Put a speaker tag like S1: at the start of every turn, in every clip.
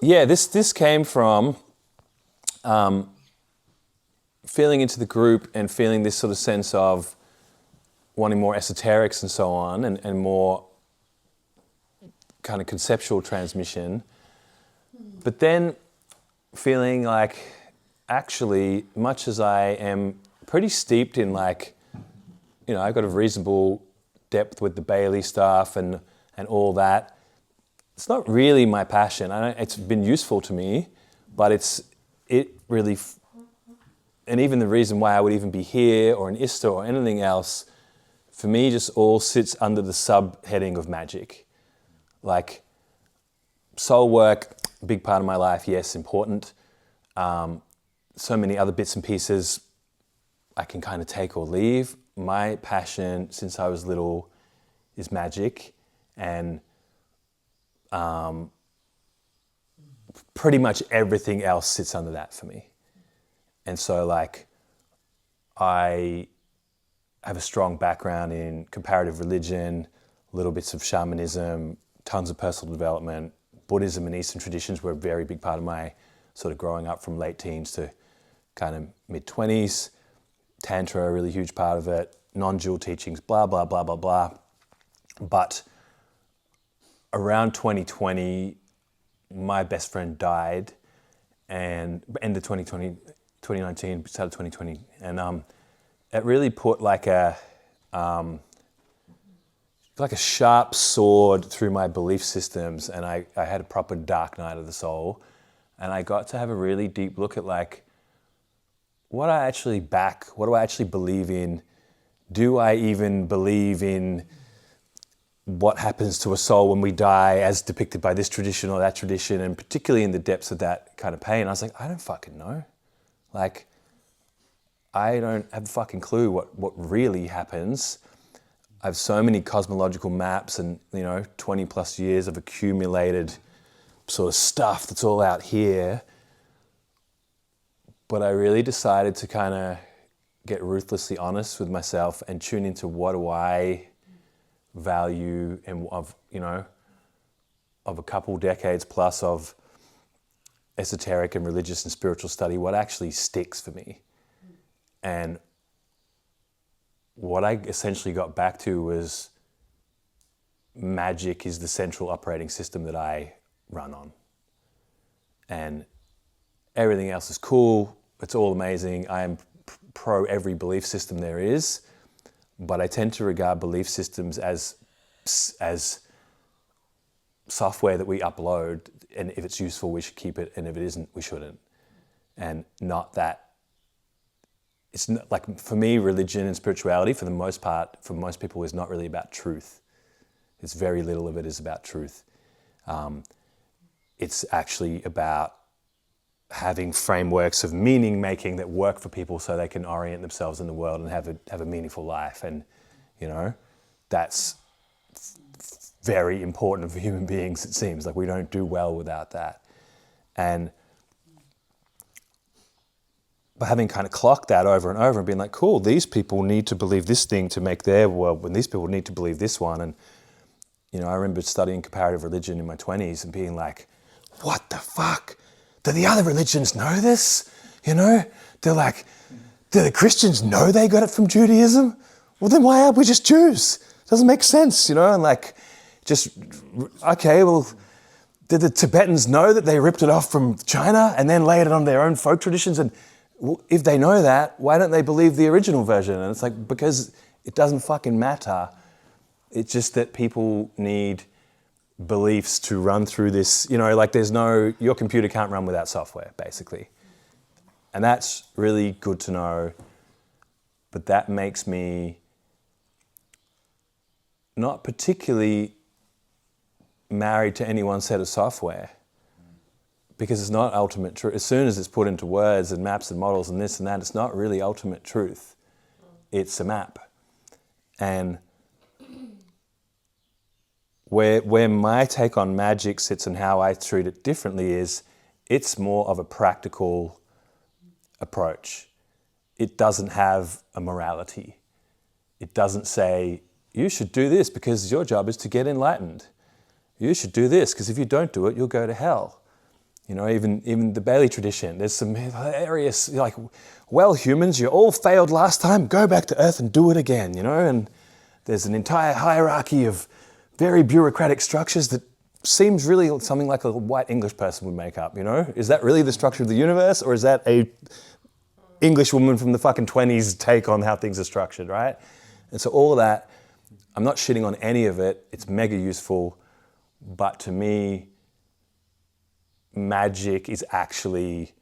S1: Yeah, this came from feeling into the group and feeling this sort of sense of wanting more esoterics and so on, and more kind of conceptual transmission. But then feeling like, actually, much as I am pretty steeped in like, you know, I've got a reasonable depth with the Bailey stuff and all that, it's not really my passion. It's been useful to me, but and even the reason why I would even be here or in ISTA or anything else, for me, just all sits under the subheading of magic. Like, soul work, big part of my life, yes, important. So many other bits and pieces I can kind of take or leave. My passion since I was little is magic, and pretty much everything else sits under that for me. And so like, I have a strong background in comparative religion, little bits of shamanism, tons of personal development. Buddhism and Eastern traditions were a very big part of my sort of growing up from late teens to kind of mid-20s. Tantra, a really huge part of it. Non-dual teachings, blah, blah, blah, blah, blah. But around 2020, my best friend died, and end of 2019, start of 2020. And it really put like a sharp sword through my belief systems, and I had a proper dark night of the soul, and I got to have a really deep look at like, what do I actually back? What do I actually believe in? Do I even believe in what happens to a soul when we die as depicted by this tradition or that tradition, and particularly in the depths of that kind of pain? I was like, I don't fucking know. Like, I don't have a fucking clue what really happens. I have so many cosmological maps and, 20 plus years of accumulated sort of stuff that's all out here. But I really decided to kind of get ruthlessly honest with myself and tune into what do I value, and of a couple decades plus of esoteric and religious and spiritual study, what actually sticks for me. And what I essentially got back to was magic is the central operating system that I run on. And everything else is cool, it's all amazing. I am pro every belief system there is, but I tend to regard belief systems as software that we upload, and if it's useful, we should keep it, and if it isn't, we shouldn't. And not that, it's not, like, for me, religion and spirituality, for the most part, for most people, is not really about truth. It's very little of it is about truth. It's actually about having frameworks of meaning making that work for people so they can orient themselves in the world and have a meaningful life. And, that's very important for human beings, it seems. Like, we don't do well without that. But having kind of clocked that over and over and been like, cool, these people need to believe this thing to make their world, and these people need to believe this one. And, I remember studying comparative religion in my 20s and being like, what the fuck? Do the other religions know this? They're like, do the Christians know they got it from Judaism? Well, then why aren't we just Jews? Doesn't make sense, and like, okay, well, did the Tibetans know that they ripped it off from China and then laid it on their own folk traditions? And if they know that, why don't they believe the original version? And it's like, because it doesn't fucking matter. It's just that people need beliefs to run through this, like, your computer can't run without software, basically. And that's really good to know, but that makes me not particularly married to any one set of software, because it's not ultimate truth. As soon as it's put into words and maps and models and this and that, it's not really ultimate truth. It's a map. And where my take on magic sits and how I treat it differently is, it's more of a practical approach. It doesn't have a morality. It doesn't say, you should do this because your job is to get enlightened. You should do this because if you don't do it, you'll go to hell. You know, even the Bailey tradition, there's some hilarious, like, well, humans, you all failed last time, go back to Earth and do it again, you know? And there's an entire hierarchy of very bureaucratic structures that seems really something like a white English person would make up, you know? Is that really the structure of the universe, or is that a English woman from the fucking 20s take on how things are structured, right? And so all of that, I'm not shitting on any of it, it's mega useful, but to me, magic is actually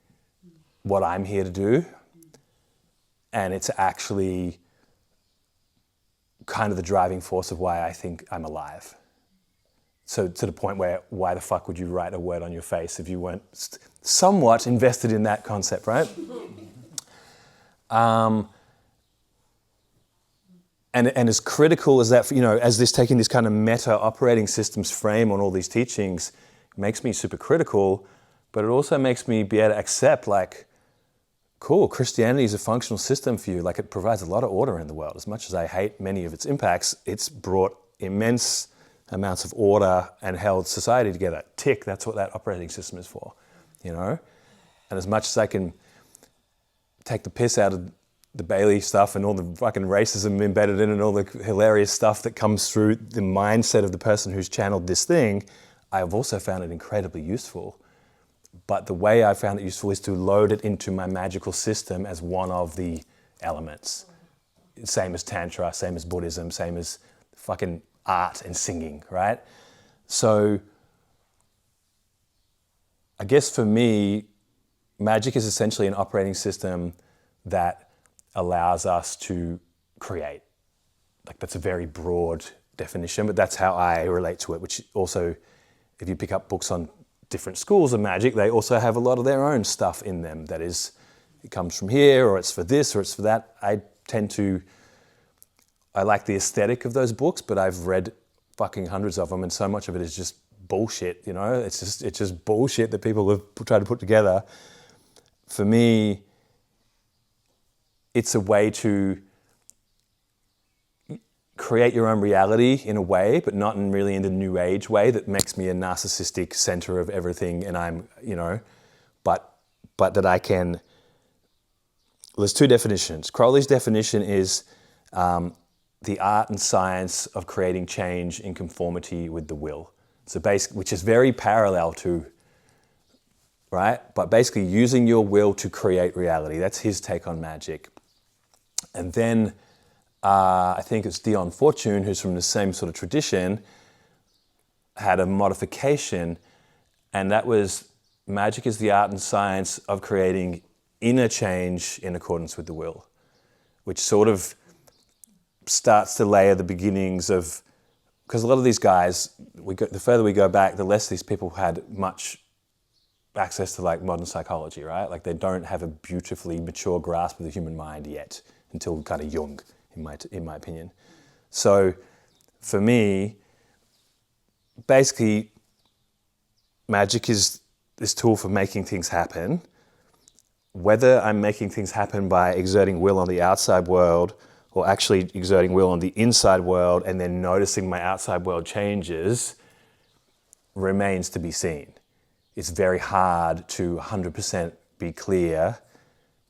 S1: what I'm here to do, and it's actually kind of the driving force of why I think I'm alive. So to the point where, why the fuck would you write a word on your face if you weren't somewhat invested in that concept, right? And as critical as that, you know, as this taking this kind of meta operating systems frame on all these teachings makes me super critical, but it also makes me be able to accept, like, cool, Christianity is a functional system for you. Like, it provides a lot of order in the world. As much as I hate many of its impacts, it's brought immense amounts of order and held society together. Tick, that's what that operating system is for, you know? And as much as I can take the piss out of the Bailey stuff and all the fucking racism embedded in it and all the hilarious stuff that comes through the mindset of the person who's channeled this thing, I've also found it incredibly useful. But the way I found it useful is to load it into my magical system as one of the elements. Same as Tantra, same as Buddhism, same as fucking art and singing, right? So I guess for me, magic is essentially an operating system that allows us to create. Like, that's a very broad definition, but that's how I relate to it, which also, if you pick up books on different schools of magic, they also have a lot of their own stuff in them that is, it comes from here, or it's for this, or it's for that. I like the aesthetic of those books, but I've read fucking hundreds of them, and so much of it is just bullshit, you know? It's just bullshit that people have tried to put together. For me, it's a way to create your own reality in a way, but not really in the new age way that makes me a narcissistic center of everything, and I'm, you know, but that I can, well, there's two definitions. Crowley's definition is the art and science of creating change in conformity with the will. So which is very parallel to, right? But basically using your will to create reality. That's his take on magic. And then I think it's Dion Fortune, who's from the same sort of tradition, had a modification, and that was magic is the art and science of creating inner change in accordance with the will, which sort of starts to layer the beginnings of, because a lot of these guys, the further we go back, the less these people had much access to, like, modern psychology, right? Like, they don't have a beautifully mature grasp of the human mind yet, until kind of Jung, in my opinion. So for me, basically, magic is this tool for making things happen. Whether I'm making things happen by exerting will on the outside world, or actually exerting will on the inside world and then noticing my outside world changes, remains to be seen. It's very hard to 100% be clear,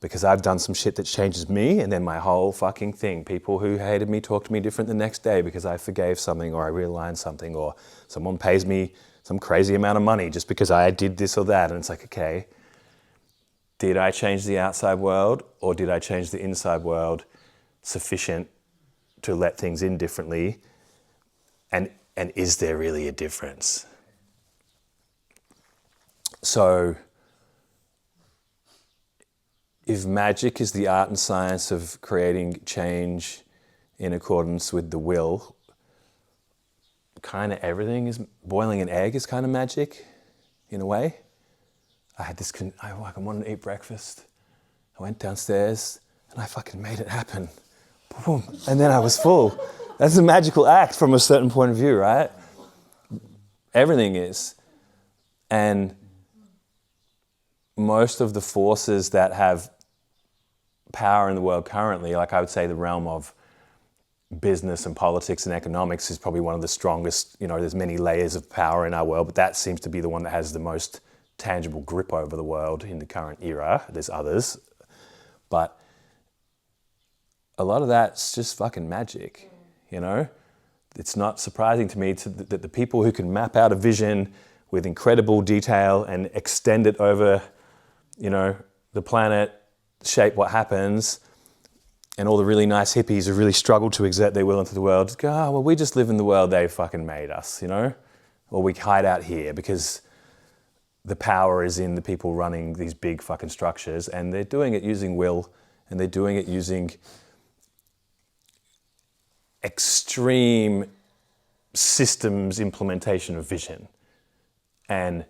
S1: because I've done some shit that changes me, and then my whole fucking thing. People who hated me talk to me different the next day because I forgave something, or I realigned something, or someone pays me some crazy amount of money just because I did this or that. And it's like, okay, did I change the outside world, or did I change the inside world sufficient to let things in differently? And is there really a difference? So if magic is the art and science of creating change in accordance with the will, kind of everything is, boiling an egg is kind of magic in a way. I had this, I wanted to eat breakfast. I went downstairs and I fucking made it happen. Boom. And then I was full. That's a magical act from a certain point of view, right? Everything is. And most of the forces that have power in the world currently, like I would say the realm of business and politics and economics is probably one of the strongest, you know, there's many layers of power in our world, but that seems to be the one that has the most tangible grip over the world in the current era. There's others, but a lot of that's just fucking magic, you know? It's not surprising to me that the people who can map out a vision with incredible detail and extend it over, you know, the planet, shape what happens, and all the really nice hippies who really struggle to exert their will into the world, go, oh, well, we just live in the world they fucking made us, you know? Or we hide out here because the power is in the people running these big fucking structures, and they're doing it using will, and they're doing it using extreme systems implementation of vision. And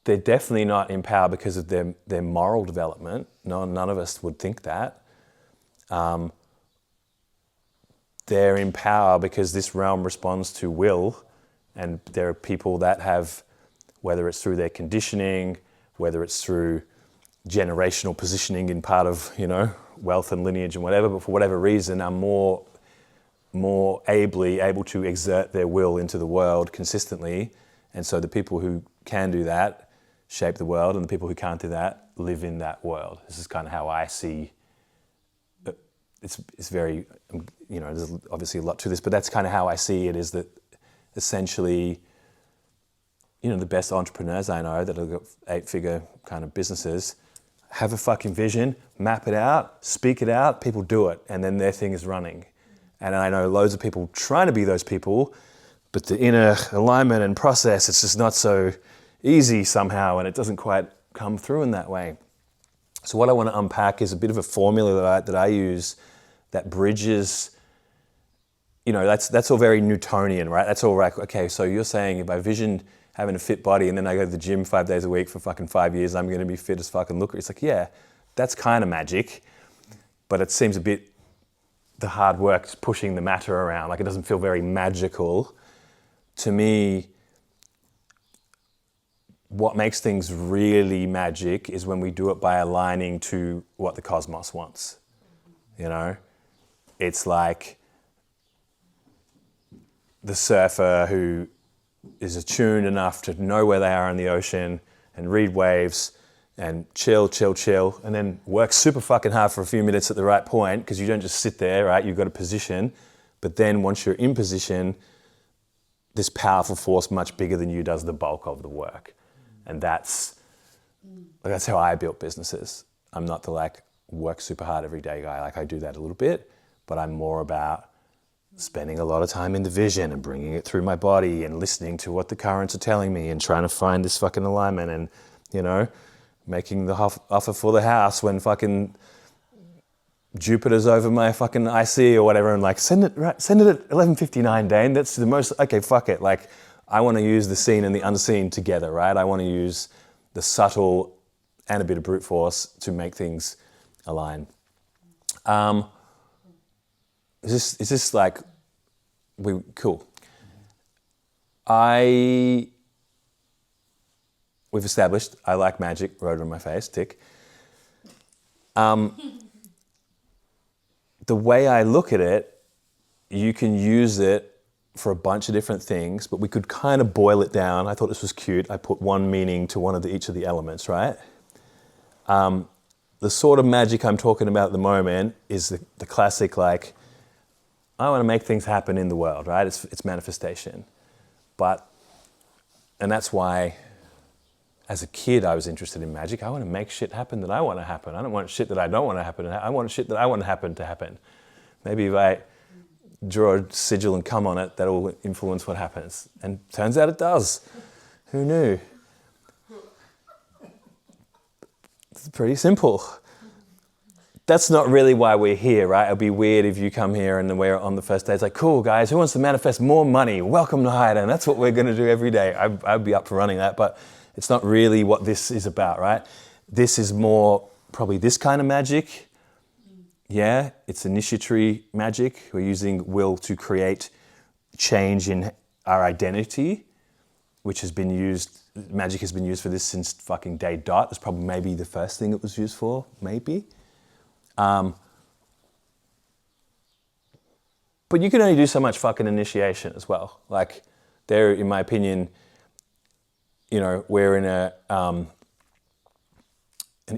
S1: they're definitely not in power because of their moral development. No, none of us would think that. They're in power because this realm responds to will, and there are people that have, whether it's through their conditioning, whether it's through generational positioning in part of, you know, wealth and lineage and whatever, but for whatever reason are more able to exert their will into the world consistently. And so the people who can do that shape the world, and the people who can't do that live in that world. This is kind of how I see it. It's very, you know, there's obviously a lot to this, but that's kind of how I see it, is that essentially, you know, the best entrepreneurs I know that have got 8-figure kind of businesses have a fucking vision, map it out, speak it out, people do it, and then their thing is running. And I know loads of people trying to be those people, but the inner alignment and process, it's just not so easy somehow, and it doesn't quite come through in that way. So what I want to unpack is a bit of a formula that I use that bridges, you know, that's all very Newtonian, right? That's all right. Okay, so you're saying if I vision having a fit body and then I go to the gym 5 days a week for fucking 5 years, I'm going to be fit as fucking look. It's like, yeah, that's kind of magic, but it seems a bit, the hard work is pushing the matter around. Like, it doesn't feel very magical. To me, what makes things really magic is when we do it by aligning to what the cosmos wants, you know? It's like the surfer who is attuned enough to know where they are in the ocean and read waves and chill, and then work super fucking hard for a few minutes at the right point, because you don't just sit there, right? You've got a position. But then once you're in position, this powerful force much bigger than you does the bulk of the work. And that's how I built businesses. I'm not the like work super hard every day guy. Like, I do that a little bit, but I'm more about spending a lot of time in the vision and bringing it through my body and listening to what the currents are telling me and trying to find this fucking alignment, and, you know, making the offer for the house when fucking Jupiter's over my fucking IC or whatever, and like, send it at 11:59, Dane. That's the most, okay, fuck it. Like, I want to use the seen and the unseen together, right? I want to use the subtle and a bit of brute force to make things align. Is this like, cool. We've established I like magic, wrote it on my face, tick. The way I look at it, you can use it for a bunch of different things, but we could kind of boil it down. I thought this was cute. I put one meaning to each of the elements, right? The sort of magic I'm talking about at the moment is the classic, like, I want to make things happen in the world, right? It's manifestation. And that's why, as a kid, I was interested in magic. I want to make shit happen that I want to happen. I don't want shit that I don't want to happen. I want shit that I want to happen. Maybe if I draw a sigil and come on it, that'll influence what happens. And turns out it does. Who knew? It's pretty simple. That's not really why we're here, right? It'd be weird if you come here and we're on the first day. It's like, cool, guys, who wants to manifest more money? Welcome to Highden. That's what we're going to do every day. I'd be up for running that, but it's not really what this is about, right? This is more probably this kind of magic. Yeah, it's initiatory magic. We're using will to create change in our identity, which has been used, magic has been used for this since fucking day dot. It's probably maybe the first thing it was used for, maybe. But you can only do so much fucking initiation as well. Like, there, in my opinion, we're in an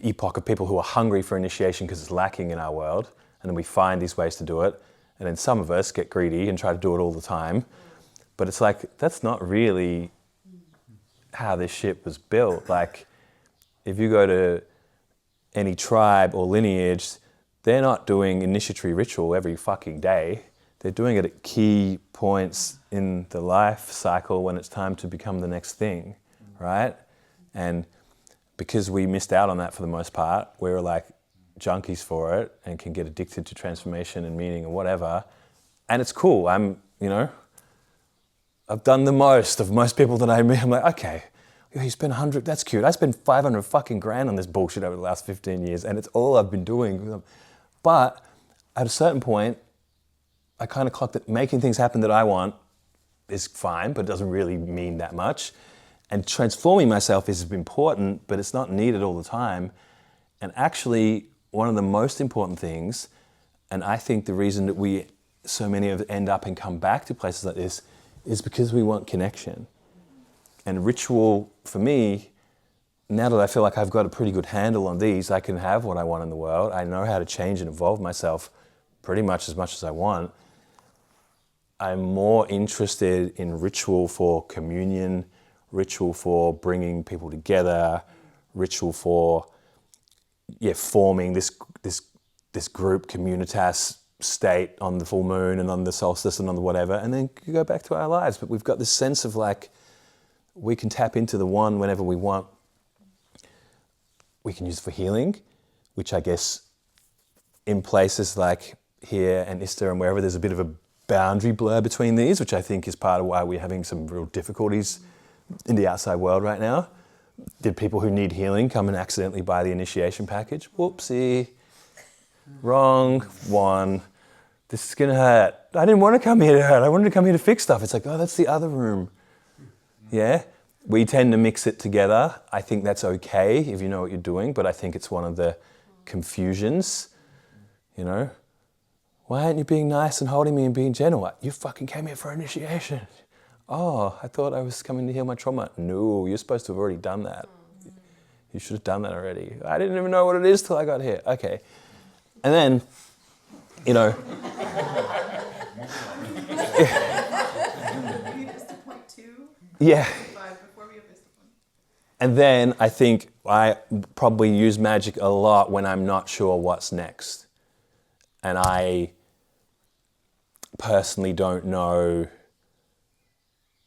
S1: epoch of people who are hungry for initiation because it's lacking in our world, and then we find these ways to do it, and then some of us get greedy and try to do it all the time. But it's like, that's not really how this shit was built. Like, if you go to any tribe or lineage, they're not doing initiatory ritual every fucking day. They're doing it at key points in the life cycle when it's time to become the next thing, right? And because we missed out on that for the most part, we were like junkies for it and can get addicted to transformation and meaning and whatever. And it's cool. I've done the most of most people that I meet. I'm like, okay, you spend 100, that's cute. I spent 500 fucking grand on this bullshit over the last 15 years, and it's all I've been doing. But at a certain point, I kind of clocked that making things happen that I want is fine, but it doesn't really mean that much. And transforming myself is important, but it's not needed all the time. And actually, one of the most important things, and I think the reason that so many of us end up and come back to places like this, is because we want connection. And ritual, for me, now that I feel like I've got a pretty good handle on these, I can have what I want in the world. I know how to change and evolve myself pretty much as I want. I'm more interested in ritual for communion, ritual for bringing people together, ritual for forming this group communitas state on the full moon and on the solstice and on the whatever, and then you go back to our lives. But we've got this sense of like, we can tap into the one whenever we want. We can use it for healing, which I guess in places like here and Ista and wherever, there's a bit of a boundary blur between these, which I think is part of why we're having some real difficulties in the outside world right now. Did people who need healing come and accidentally buy the initiation package? Whoopsie. Wrong one. This is gonna hurt. I didn't want to come here to hurt. I wanted to come here to fix stuff. It's like, oh, that's the other room. Yeah? We tend to mix it together. I think that's okay if you know what you're doing, but I think it's one of the confusions, Why aren't you being nice and holding me and being gentle? You fucking came here for initiation. Oh, I thought I was coming to heal my trauma. No, you're supposed to have already done that. You should have done that already. I didn't even know what it is till I got here. Okay. And then, yeah. And then I think I probably use magic a lot when I'm not sure what's next. And I personally don't know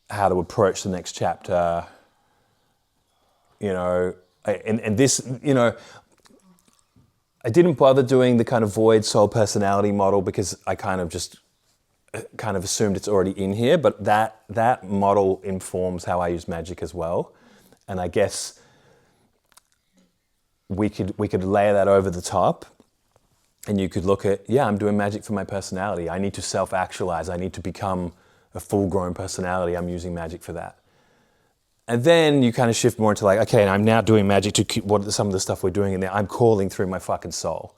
S1: how to approach the next chapter, and this, I didn't bother doing the kind of void soul personality model because I kind of assumed it's already in here, but that model informs how I use magic as well. And I guess we could layer that over the top, and you could look at, I'm doing magic for my personality. I need to self-actualize. I need to become a full-grown personality. I'm using magic for that. And then you kind of shift more into like, okay, I'm now doing magic to keep some of the stuff we're doing in there. I'm calling through my fucking soul,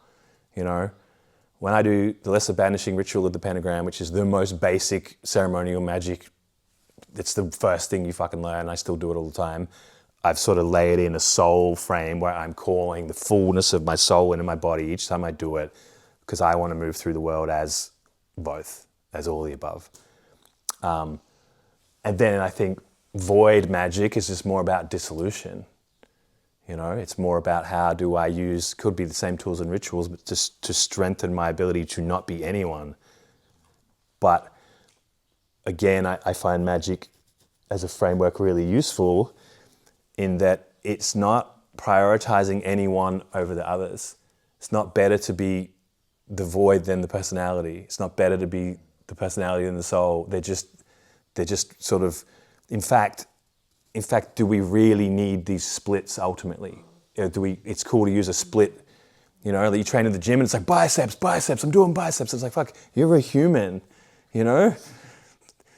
S1: When I do the lesser banishing ritual of the pentagram, which is the most basic ceremonial magic, it's the first thing you fucking learn. I still do it all the time. I've sort of layered in a soul frame where I'm calling the fullness of my soul into my body each time I do it, because I want to move through the world as both, as all the above. And then I think void magic is just more about dissolution. It's more about how do I use, could be the same tools and rituals, but just to strengthen my ability to not be anyone. But again, I find magic as a framework really useful in that it's not prioritizing anyone over the others. It's not better to be the void than the personality. It's not better to be the personality than the soul. They're just sort of, in fact, do we really need these splits ultimately? It's cool to use a split, that you train in the gym and it's like biceps, I'm doing biceps. It's like, fuck, you're a human,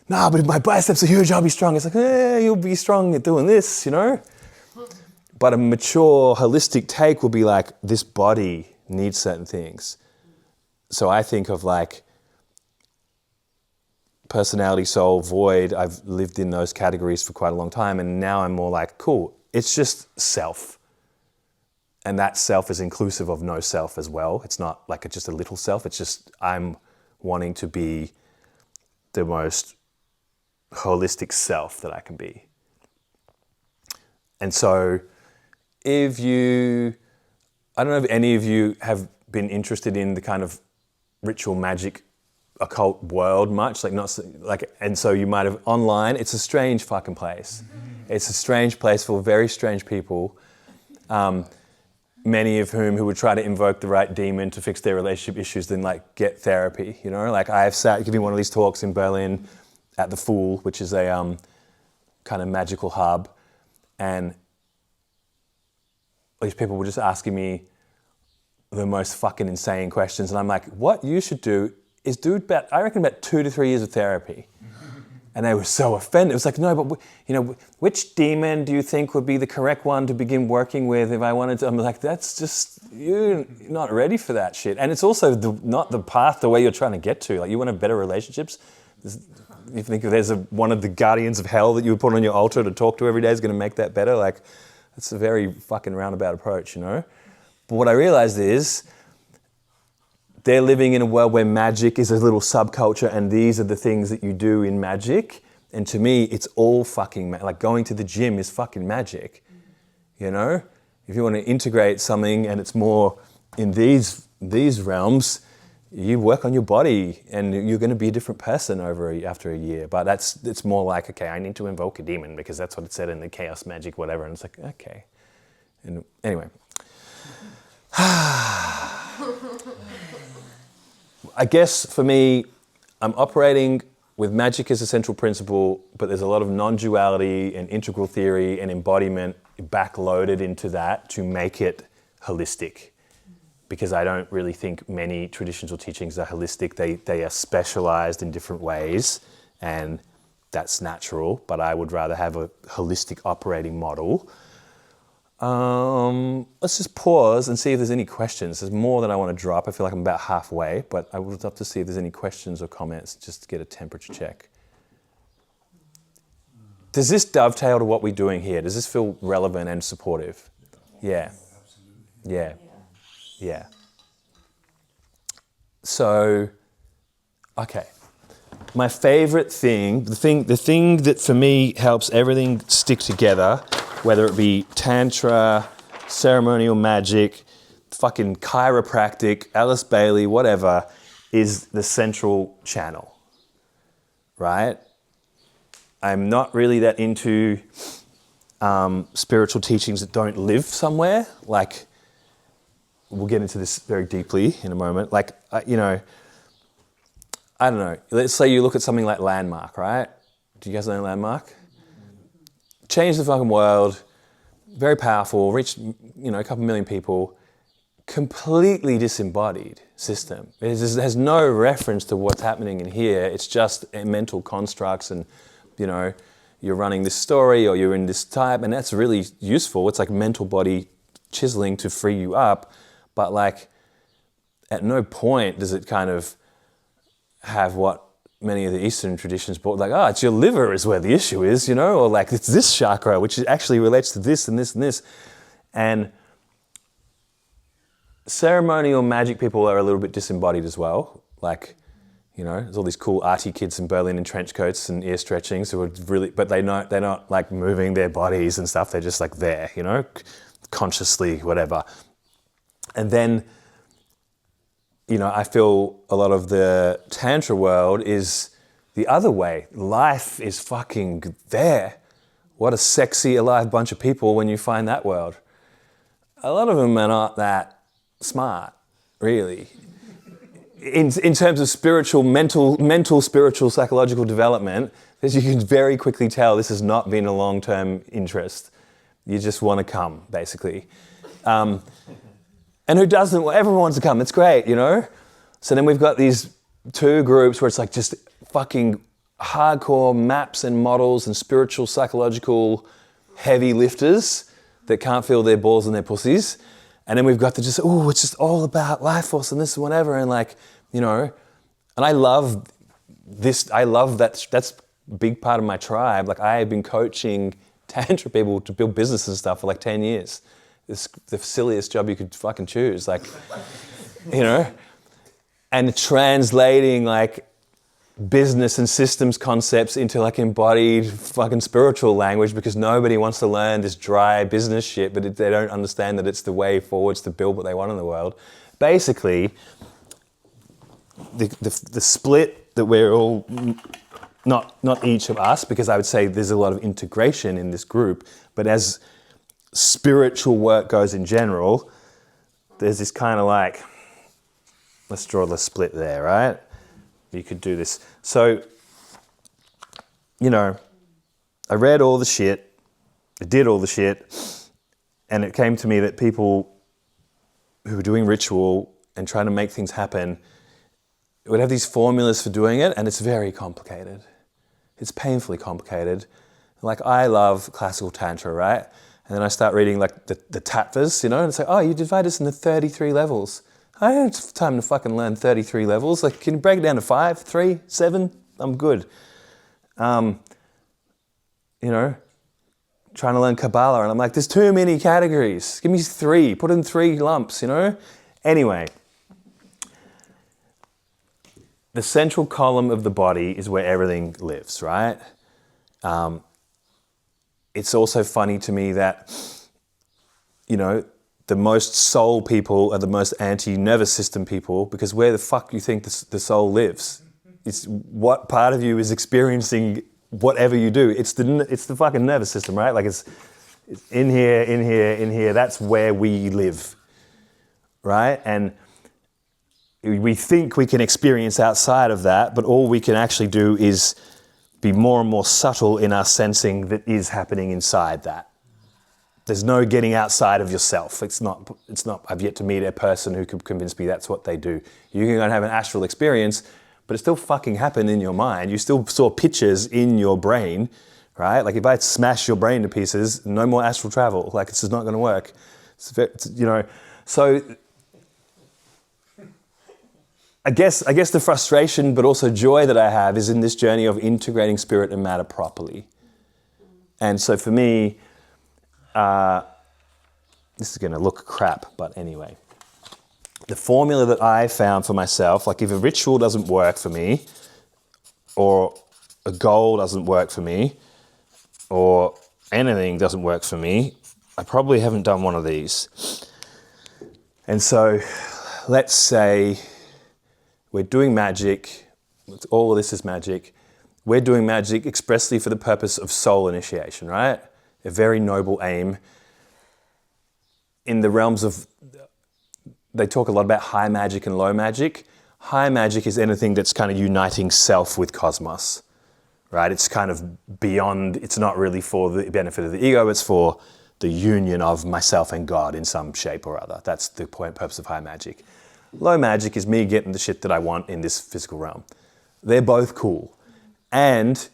S1: Nah, but if my biceps are huge, I'll be strong. It's like, you'll be strong at doing this, But a mature, holistic take will be like, this body needs certain things. So I think of like personality, soul, void. I've lived in those categories for quite a long time, and now I'm more like, cool, it's just self. And that self is inclusive of no self as well. It's not like just a little self, it's just I'm wanting to be the most holistic self that I can be. And so I don't know if any of you have been interested in the kind of ritual magic occult world much, and so you might have online, it's a strange fucking place. It's a strange place for very strange people, many of whom who would try to invoke the right demon to fix their relationship issues, then like get therapy, you know? Like I've sat giving one of these talks in Berlin at the Fool, which is a kind of magical hub, and these people were just asking me the most fucking insane questions, and I'm like, what you should do is do I reckon about 2 to 3 years of therapy. And they were so offended. It was like, no, but which demon do you think would be the correct one to begin working with if I wanted to? I'm like, that's just, you're not ready for that shit. And it's also not the path, the way you're trying to get to. Like, you want to have better relationships? You think if there's one of the guardians of hell that you would put on your altar to talk to every day is going to make that better? Like, that's a very fucking roundabout approach, you know? But what I realized is they're living in a world where magic is a little subculture, and these are the things that you do in magic. And to me, it's all fucking like going to the gym is fucking magic, you know? If you want to integrate something and it's more in these realms, you work on your body and you're going to be a different person after a year. But it's more like, okay, I need to invoke a demon because that's what it said in the chaos magic, whatever. And it's like, okay. And anyway. I guess for me, I'm operating with magic as a central principle, but there's a lot of non-duality and integral theory and embodiment backloaded into that to make it holistic. Because I don't really think many traditions or teachings are holistic. They are specialized in different ways, and that's natural, but I would rather have a holistic operating model. Let's just pause and see if there's any questions. There's more that I want to drop. I feel like I'm about halfway, but I would love to see if there's any questions or comments, just to get a temperature check. Does this dovetail to what we're doing here? Does this feel relevant and supportive? Yeah. Yeah. Yeah. So, okay. My favorite thing, the thing that for me helps everything stick together, whether it be tantra, ceremonial magic, fucking chiropractic, Alice Bailey, whatever, is the central channel, right? I'm not really that into spiritual teachings that don't live somewhere. Like, we'll get into this very deeply in a moment. Like, I don't know. Let's say you look at something like Landmark, right? Do you guys know Landmark? Changed the fucking world, very powerful, reached, a couple million people, completely disembodied system. It has no reference to what's happening in here. It's just mental constructs and, you're running this story or you're in this type, and that's really useful. It's like mental body chiseling to free you up, but like at no point does it kind of have what many of the Eastern traditions brought, like, it's your liver is where the issue is, or like it's this chakra, which actually relates to this and this and this. And ceremonial magic people are a little bit disembodied as well. Like, there's all these cool arty kids in Berlin in trench coats and ear stretchings who are really, but they're not like moving their bodies and stuff. They're just like there, consciously, whatever. And then, I feel a lot of the Tantra world is the other way. Life is fucking there. What a sexy, alive bunch of people when you find that world. A lot of them are not that smart, really. In terms of spiritual, mental, spiritual, psychological development, as you can very quickly tell, this has not been a long-term interest. You just want to come, basically. And who doesn't? Well, everyone wants to come. It's great, So then we've got these two groups where it's like just fucking hardcore maps and models and spiritual, psychological heavy lifters that can't feel their balls and their pussies. And then we've got it's just all about life force and this and whatever. And like, and I love I love that. That's a big part of my tribe. Like I have been coaching Tantra people to build business and stuff for like 10 years. It's the silliest job you could fucking choose. Like, you know, and translating like business and systems concepts into like embodied fucking spiritual language, because nobody wants to learn this dry business shit, but they don't understand that it's the way forwards to build what they want in the world. Basically, the split that we're all, not each of us, because I would say there's a lot of integration in this group, but as spiritual work goes in general, there's this kind of like, let's draw the split there, right? You could do this. So, you know, I read all the shit, I did all the shit, and it came to me that people who are doing ritual and trying to make things happen would have these formulas for doing it, and it's very complicated. It's painfully complicated. Like, I love classical Tantra, right? And then I start reading like the tattvas, you know, and it's like, oh, you divide this into 33 levels. I don't have time to fucking learn 33 levels. Like, can you break it down to 5, 3, 7? I'm good. You know, trying to learn Kabbalah, and I'm like, there's too many categories. Give me 3, put in 3 lumps, you know? Anyway, the central column of the body is where everything lives, right? It's also funny to me that, you know, the most soul people are the most anti-nervous system people, because where the fuck do you think the soul lives? It's what part of you is experiencing whatever you do. It's the fucking nervous system, right? Like it's in here, in here, in here. That's where we live, right? And we think we can experience outside of that, but all we can actually do is be more and more subtle in our sensing that is happening inside that. There's no getting outside of yourself. It's not, I've yet to meet a person who could convince me that's what they do. You can go and have an astral experience, but it still fucking happened in your mind. You still saw pictures in your brain, right? Like if I smash your brain to pieces, no more astral travel. Like it's just not gonna work. You know, so I guess the frustration, but also joy that I have is in this journey of integrating spirit and matter properly. And so for me, this is going to look crap, but anyway. The formula that I found for myself, like if a ritual doesn't work for me, or a goal doesn't work for me, or anything doesn't work for me, I probably haven't done one of these. And so let's say we're doing magic, all of this is magic. We're doing magic expressly for the purpose of soul initiation, right? A very noble aim. In the realms of, they talk a lot about high magic and low magic. High magic is anything that's kind of uniting self with cosmos, right? It's kind of beyond, it's not really for the benefit of the ego, it's for the union of myself and God in some shape or other. That's the purpose of high magic. Low magic is me getting the shit that I want in this physical realm. They're both cool. And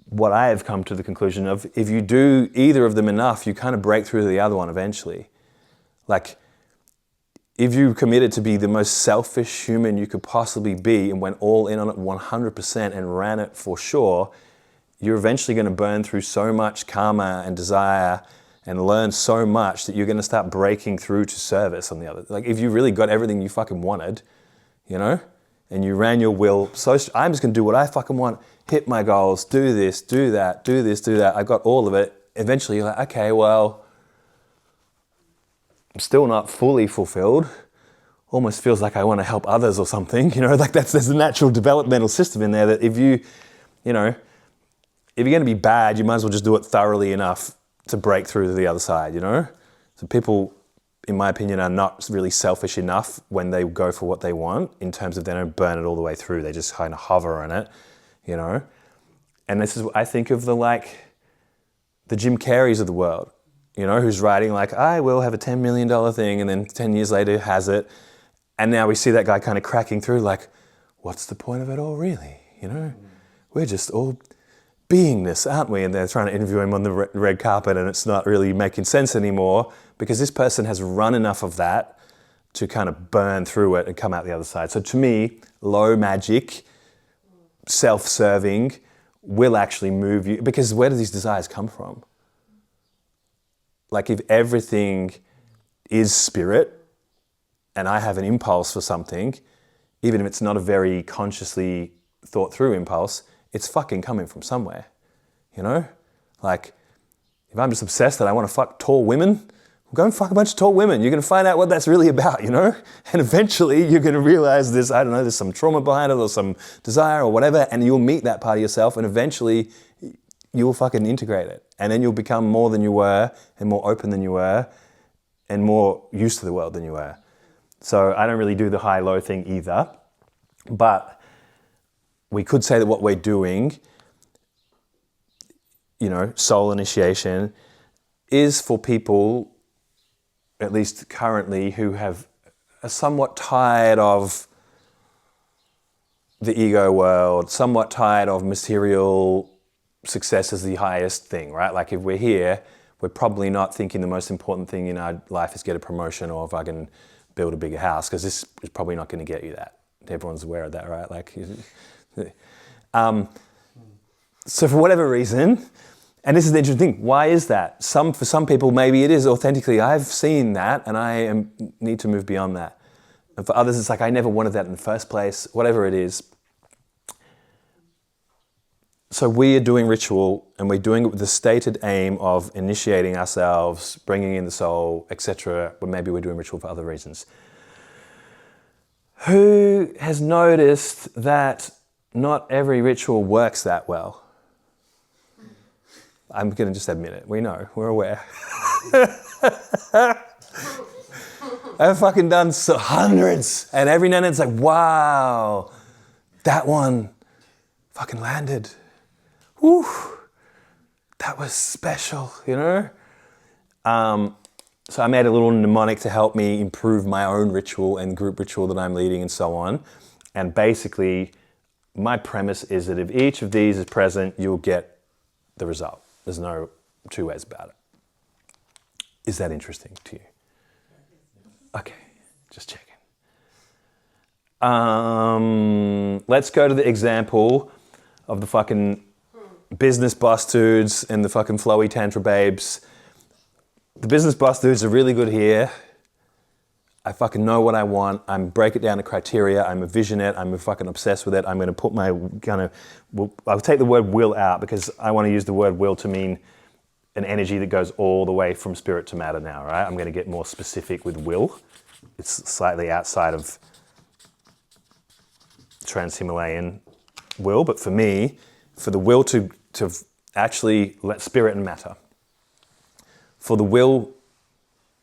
S1: what I have come to the conclusion of, if you do either of them enough, you kind of break through to the other one eventually. Like, if you committed to be the most selfish human you could possibly be and went all in on it 100% and ran it for sure, you're eventually going to burn through so much karma and desire and learn so much that you're going to start breaking through to service on the other. Like, if you really got everything you fucking wanted, you know, and you ran your will, so I'm just going to do what I fucking want, hit my goals, do this, do that, do this, do that. I got all of it. Eventually you're like, okay, well, I'm still not fully fulfilled. Almost feels like I want to help others or something, you know, like there's a natural developmental system in there that if you're going to be bad, you might as well just do it thoroughly enough to break through to the other side, you know? So people, in my opinion, are not really selfish enough when they go for what they want, in terms of they don't burn it all the way through. They just kind of hover on it, you know? And this is what I think of the Jim Carreys of the world, you know, who's writing like, I will have a $10 million thing, and then 10 years later has it. And now we see that guy kind of cracking through like, what's the point of it all really? You know, we're just all beingness, aren't we? And they're trying to interview him on the red carpet, and it's not really making sense anymore, because this person has run enough of that to kind of burn through it and come out the other side. So to me, low magic self-serving will actually move you, because where do these desires come from? Like if everything is spirit and I have an impulse for something, even if it's not a very consciously thought through impulse, it's fucking coming from somewhere, you know? Like if I'm just obsessed that I want to fuck tall women, go and fuck a bunch of tall women. You're going to find out what that's really about, you know? And eventually you're going to realize there's, I don't know, there's some trauma behind it or some desire or whatever, and you'll meet that part of yourself, and eventually you'll fucking integrate it. And then you'll become more than you were, and more open than you were, and more used to the world than you were. So I don't really do the high-low thing either. But we could say that what we're doing, you know, soul initiation, is for people, at least currently, who are somewhat tired of the ego world, somewhat tired of material success as the highest thing, right? Like if we're here, we're probably not thinking the most important thing in our life is get a promotion or if I can build a bigger house, because this is probably not going to get you that. Everyone's aware of that, right? Like, so for whatever reason, and this is the interesting thing, why is that? For some people, maybe it is authentically, I've seen that and I need to move beyond that. And for others, it's like, I never wanted that in the first place, whatever it is. So we are doing ritual, and we're doing it with the stated aim of initiating ourselves, bringing in the soul, etc. But maybe we're doing ritual for other reasons. Who has noticed that not every ritual works that well? I'm going to just admit it. We know. We're aware. I've fucking done hundreds, and every now and then it's like, wow, that one fucking landed. Whew, that was special, you know? So I made a little mnemonic to help me improve my own ritual and group ritual that I'm leading and so on. And basically, my premise is that if each of these is present, you'll get the result. There's no two ways about it. Is that interesting to you? Okay, just checking. Let's go to the example of the fucking business boss dudes and the fucking flowy tantra babes. The business boss dudes are really good here. I fucking know what I want. I'm break it down to criteria. I'm a visionette. I'm fucking obsessed with it. I'm going to put my I'll take the word will out because I want to use the word will to mean an energy that goes all the way from spirit to matter now, right? I'm going to get more specific with will. It's slightly outside of trans-Himalayan will, but for me, for the will to actually let spirit and matter, for the will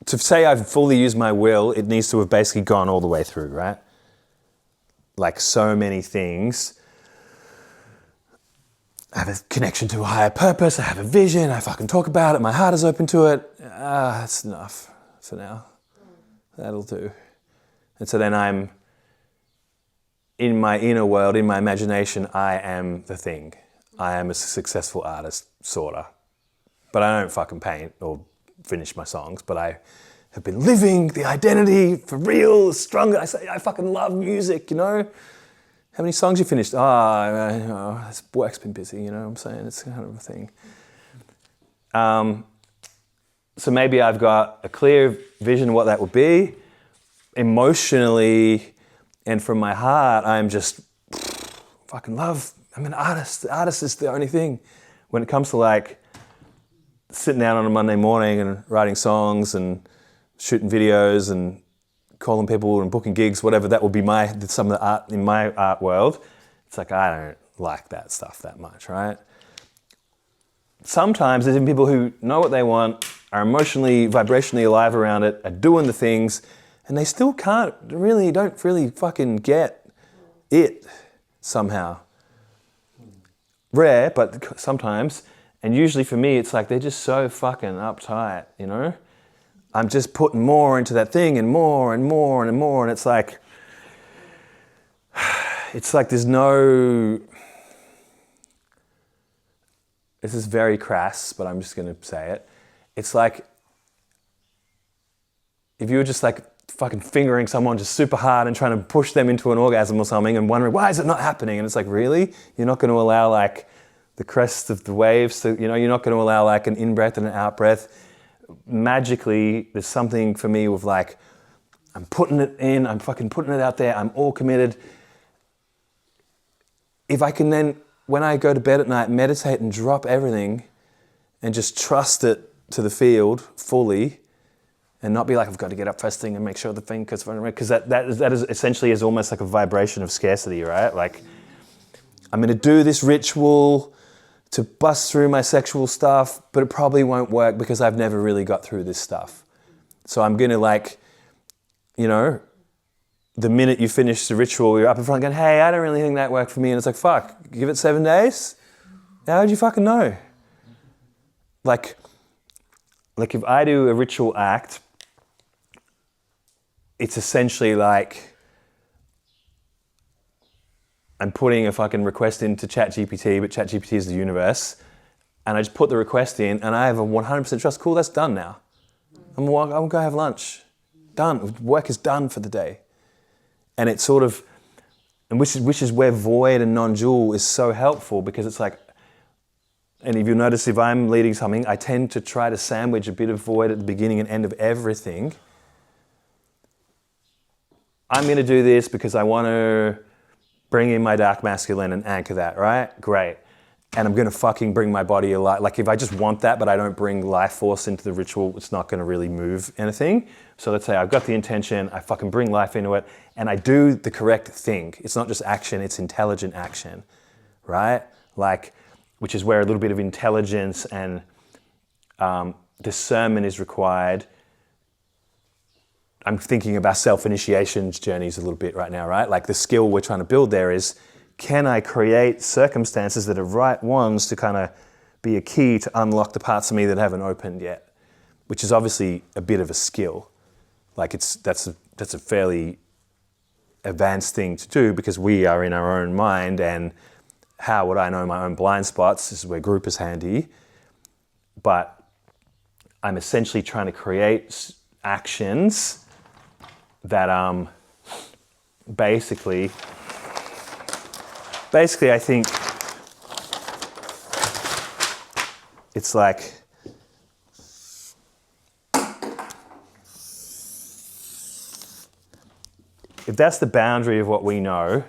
S1: to say I've fully used my will, it needs to have basically gone all the way through, right? Like so many things. I have a connection to a higher purpose, I have a vision, I fucking talk about it, my heart is open to it. That's enough for now. That'll do. And so then I'm, in my inner world, in my imagination, I am the thing. I am a successful artist, sorta. But I don't fucking paint or finish my songs, but I have been living the identity for real, stronger. I say I fucking love music, you know? How many songs you finished? This work's been busy, you know what I'm saying? It's kind of a thing. So maybe I've got a clear vision of what that would be. Emotionally and from my heart, I'm just fucking love. I'm an artist. The artist is the only thing. When it comes to like sitting down on a Monday morning and writing songs and shooting videos and calling people and booking gigs, whatever that would be some of the art in my art world. It's like, I don't like that stuff that much, right? Sometimes there's even people who know what they want, are emotionally, vibrationally alive around it, are doing the things, and they still don't really fucking get it somehow. Rare, but sometimes. And usually for me, it's like they're just so fucking uptight, you know? I'm just putting more into that thing and more and more and more. And it's like there's no, this is very crass, but I'm just going to say it. It's like if you were just like fucking fingering someone just super hard and trying to push them into an orgasm or something and wondering, why is it not happening? And it's like, really? You're not going to allow like the crest of the waves to, you're not going to allow like an in-breath and an out-breath. Magically, there's something for me with like, I'm putting it in, I'm fucking putting it out there, I'm all committed. If I can then, when I go to bed at night, meditate and drop everything and just trust it to the field fully and not be like, I've got to get up first thing and make sure the thing, because that is essentially is almost like a vibration of scarcity, right? Like, I'm going to do this ritual to bust through my sexual stuff, but it probably won't work because I've never really got through this stuff. So I'm going to like, the minute you finish the ritual, you're up in front going, hey, I don't really think that worked for me. And it's like, fuck, give it 7 days? How would you fucking know? Like if I do a ritual act, it's essentially like I'm putting a fucking request into ChatGPT, but ChatGPT is the universe. And I just put the request in and I have a 100% trust. Cool, that's done now. I'm gonna go have lunch. Done, work is done for the day. And it's sort of, and which is where void and non-dual is so helpful, because it's like, and if you notice, if I'm leading something, I tend to try to sandwich a bit of void at the beginning and end of everything. I'm going to do this because I want to bring in my dark masculine and anchor that, right? Great. And I'm going to fucking bring my body alive. Like if I just want that, but I don't bring life force into the ritual, it's not going to really move anything. So let's say I've got the intention, I fucking bring life into it, and I do the correct thing. It's not just action, it's intelligent action, right? Like, which is where a little bit of intelligence and discernment is required. I'm thinking about self-initiation journeys a little bit right now, right? Like the skill we're trying to build there is, can I create circumstances that are right ones to kind of be a key to unlock the parts of me that haven't opened yet? Which is obviously a bit of a skill. Like that's a fairly advanced thing to do, because we are in our own mind, and how would I know my own blind spots? This is where group is handy. But I'm essentially trying to create actions that basically I think it's like, if that's the boundary of what we know,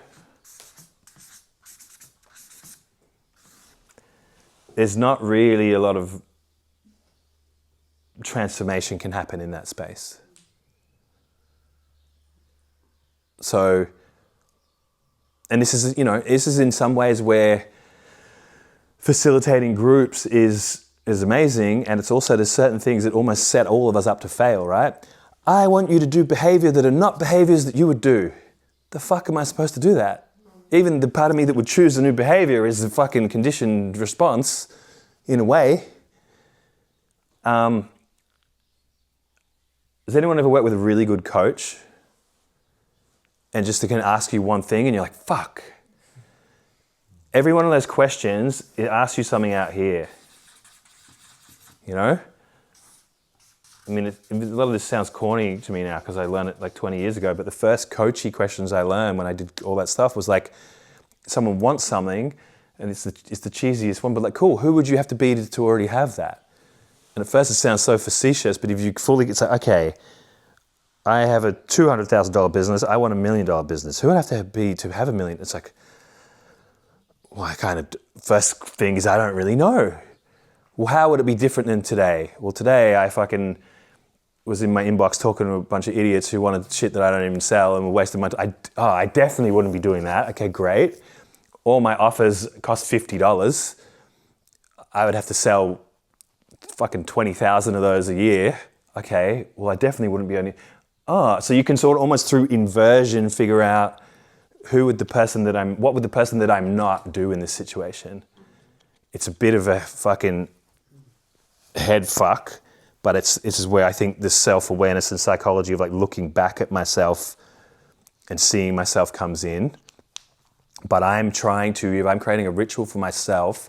S1: there's not really a lot of transformation can happen in that space. So, and this is, this is in some ways where facilitating groups is amazing, and it's also, there's certain things that almost set all of us up to fail, right? I want you to do behavior that are not behaviors that you would do. The fuck am I supposed to do that? Even the part of me that would choose a new behavior is a fucking conditioned response, in a way. Has anyone ever worked with a really good coach? And just to kind of ask you one thing and you're like, fuck. Every one of those questions, it asks you something out here. I mean, a lot of this sounds corny to me now because I learned it like 20 years ago, but the first coachy questions I learned when I did all that stuff was like, someone wants something, and it's the cheesiest one, but like, cool, who would you have to be to already have that? And at first it sounds so facetious, but if you fully get, okay, I have a $200,000 business, I want $1 million business. Who would I have to be to have $1 million? It's like, well, first thing is I don't really know. Well, how would it be different than today? Well, today I fucking was in my inbox talking to a bunch of idiots who wanted shit that I don't even sell and were wasting my time. I definitely wouldn't be doing that. Okay, great. All my offers cost $50. I would have to sell fucking 20,000 of those a year. Okay, well, I definitely wouldn't be only... so you can sort of almost through inversion figure out what would the person that I'm not do in this situation. It's a bit of a fucking head fuck, but it's where I think this self-awareness and psychology of like looking back at myself and seeing myself comes in. But if I'm creating a ritual for myself,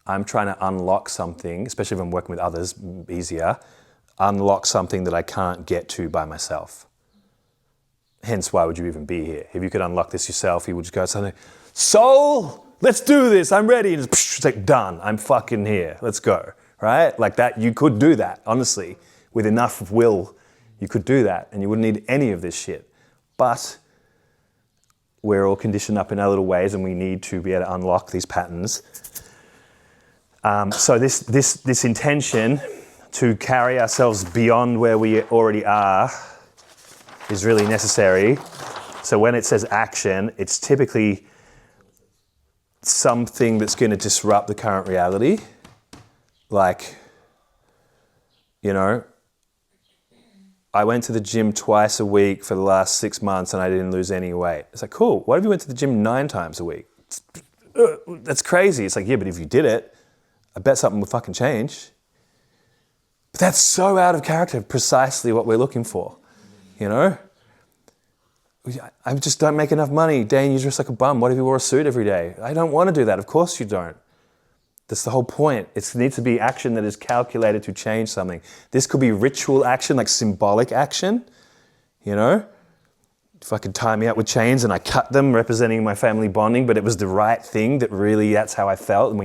S1: I'm trying to unlock something, especially if I'm working with others, easier, unlock something that I can't get to by myself. Hence, why would you even be here? If you could unlock this yourself, you would just go something, soul, let's do this, I'm ready. And it's like, done, I'm fucking here, let's go, right? Like that, you could do that, honestly. With enough will, you could do that and you wouldn't need any of this shit. But we're all conditioned up in our little ways and we need to be able to unlock these patterns. So this intention to carry ourselves beyond where we already are is really necessary. So when it says action, it's typically something that's going to disrupt the current reality. Like, you know, I went to the gym twice a week for the last 6 months and I didn't lose any weight. It's like, cool, what if you went to the gym 9 times a week? That's crazy. It's like, yeah, but if you did it, I bet something would fucking change. But that's so out of character, precisely what we're looking for. You know? I just don't make enough money. Dane, you dress like a bum. What if you wore a suit every day? I don't want to do that. Of course you don't. That's the whole point. It needs to be action that is calculated to change something. This could be ritual action, like symbolic action. You know? If I could tie me up with chains and I cut them, representing my family bonding, but it was the right thing, that really that's how I felt. And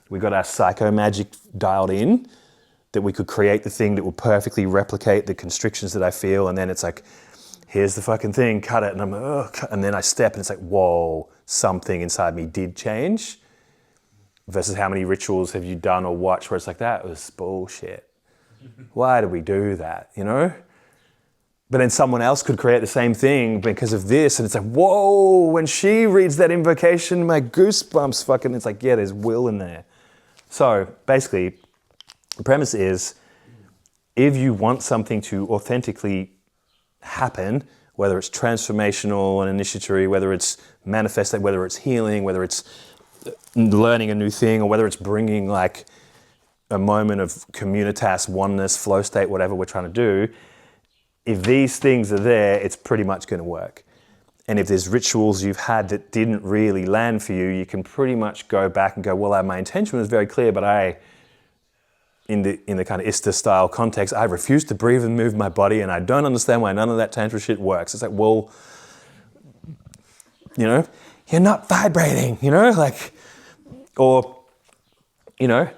S1: we got our psycho magic dialed in, that we could create the thing that will perfectly replicate the constrictions that I feel. And then it's like, here's the fucking thing, cut it. And I'm like, and then I step and it's like, whoa, something inside me did change. Versus how many rituals have you done or watched where it's like, that was bullshit. Why did we do that, you know? But then someone else could create the same thing because of this. And it's like, whoa, when she reads that invocation, my goosebumps fucking, it's like, yeah, there's will in there. So basically, the premise is, if you want something to authentically happen, whether it's transformational and initiatory, whether it's manifesting, whether it's healing, whether it's learning a new thing, or whether it's bringing like a moment of communitas, oneness, flow state, whatever we're trying to do, if these things are there, it's pretty much going to work. And if there's rituals you've had that didn't really land for you, you can pretty much go back and go, well, my intention was very clear, but in the kind of Ista style context, I refuse to breathe and move my body, and I don't understand why none of that tantra shit works. It's like, well, you know, you're not vibrating, you know, like, or, you know,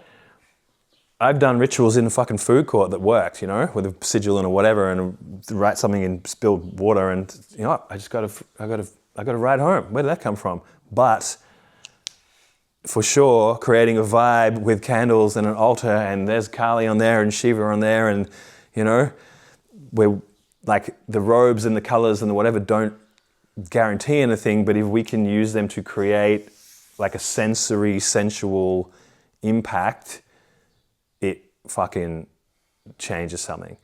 S1: I've done rituals in a fucking food court that worked, you know, with a sigillin or whatever, and write something in spilled water, and you know, I got to ride home. Where did that come from? But for sure, creating a vibe with candles and an altar, and there's Kali on there and Shiva on there, and you know, where like the robes and the colors and the whatever don't guarantee anything, but if we can use them to create like a sensory, sensual impact, it fucking changes something.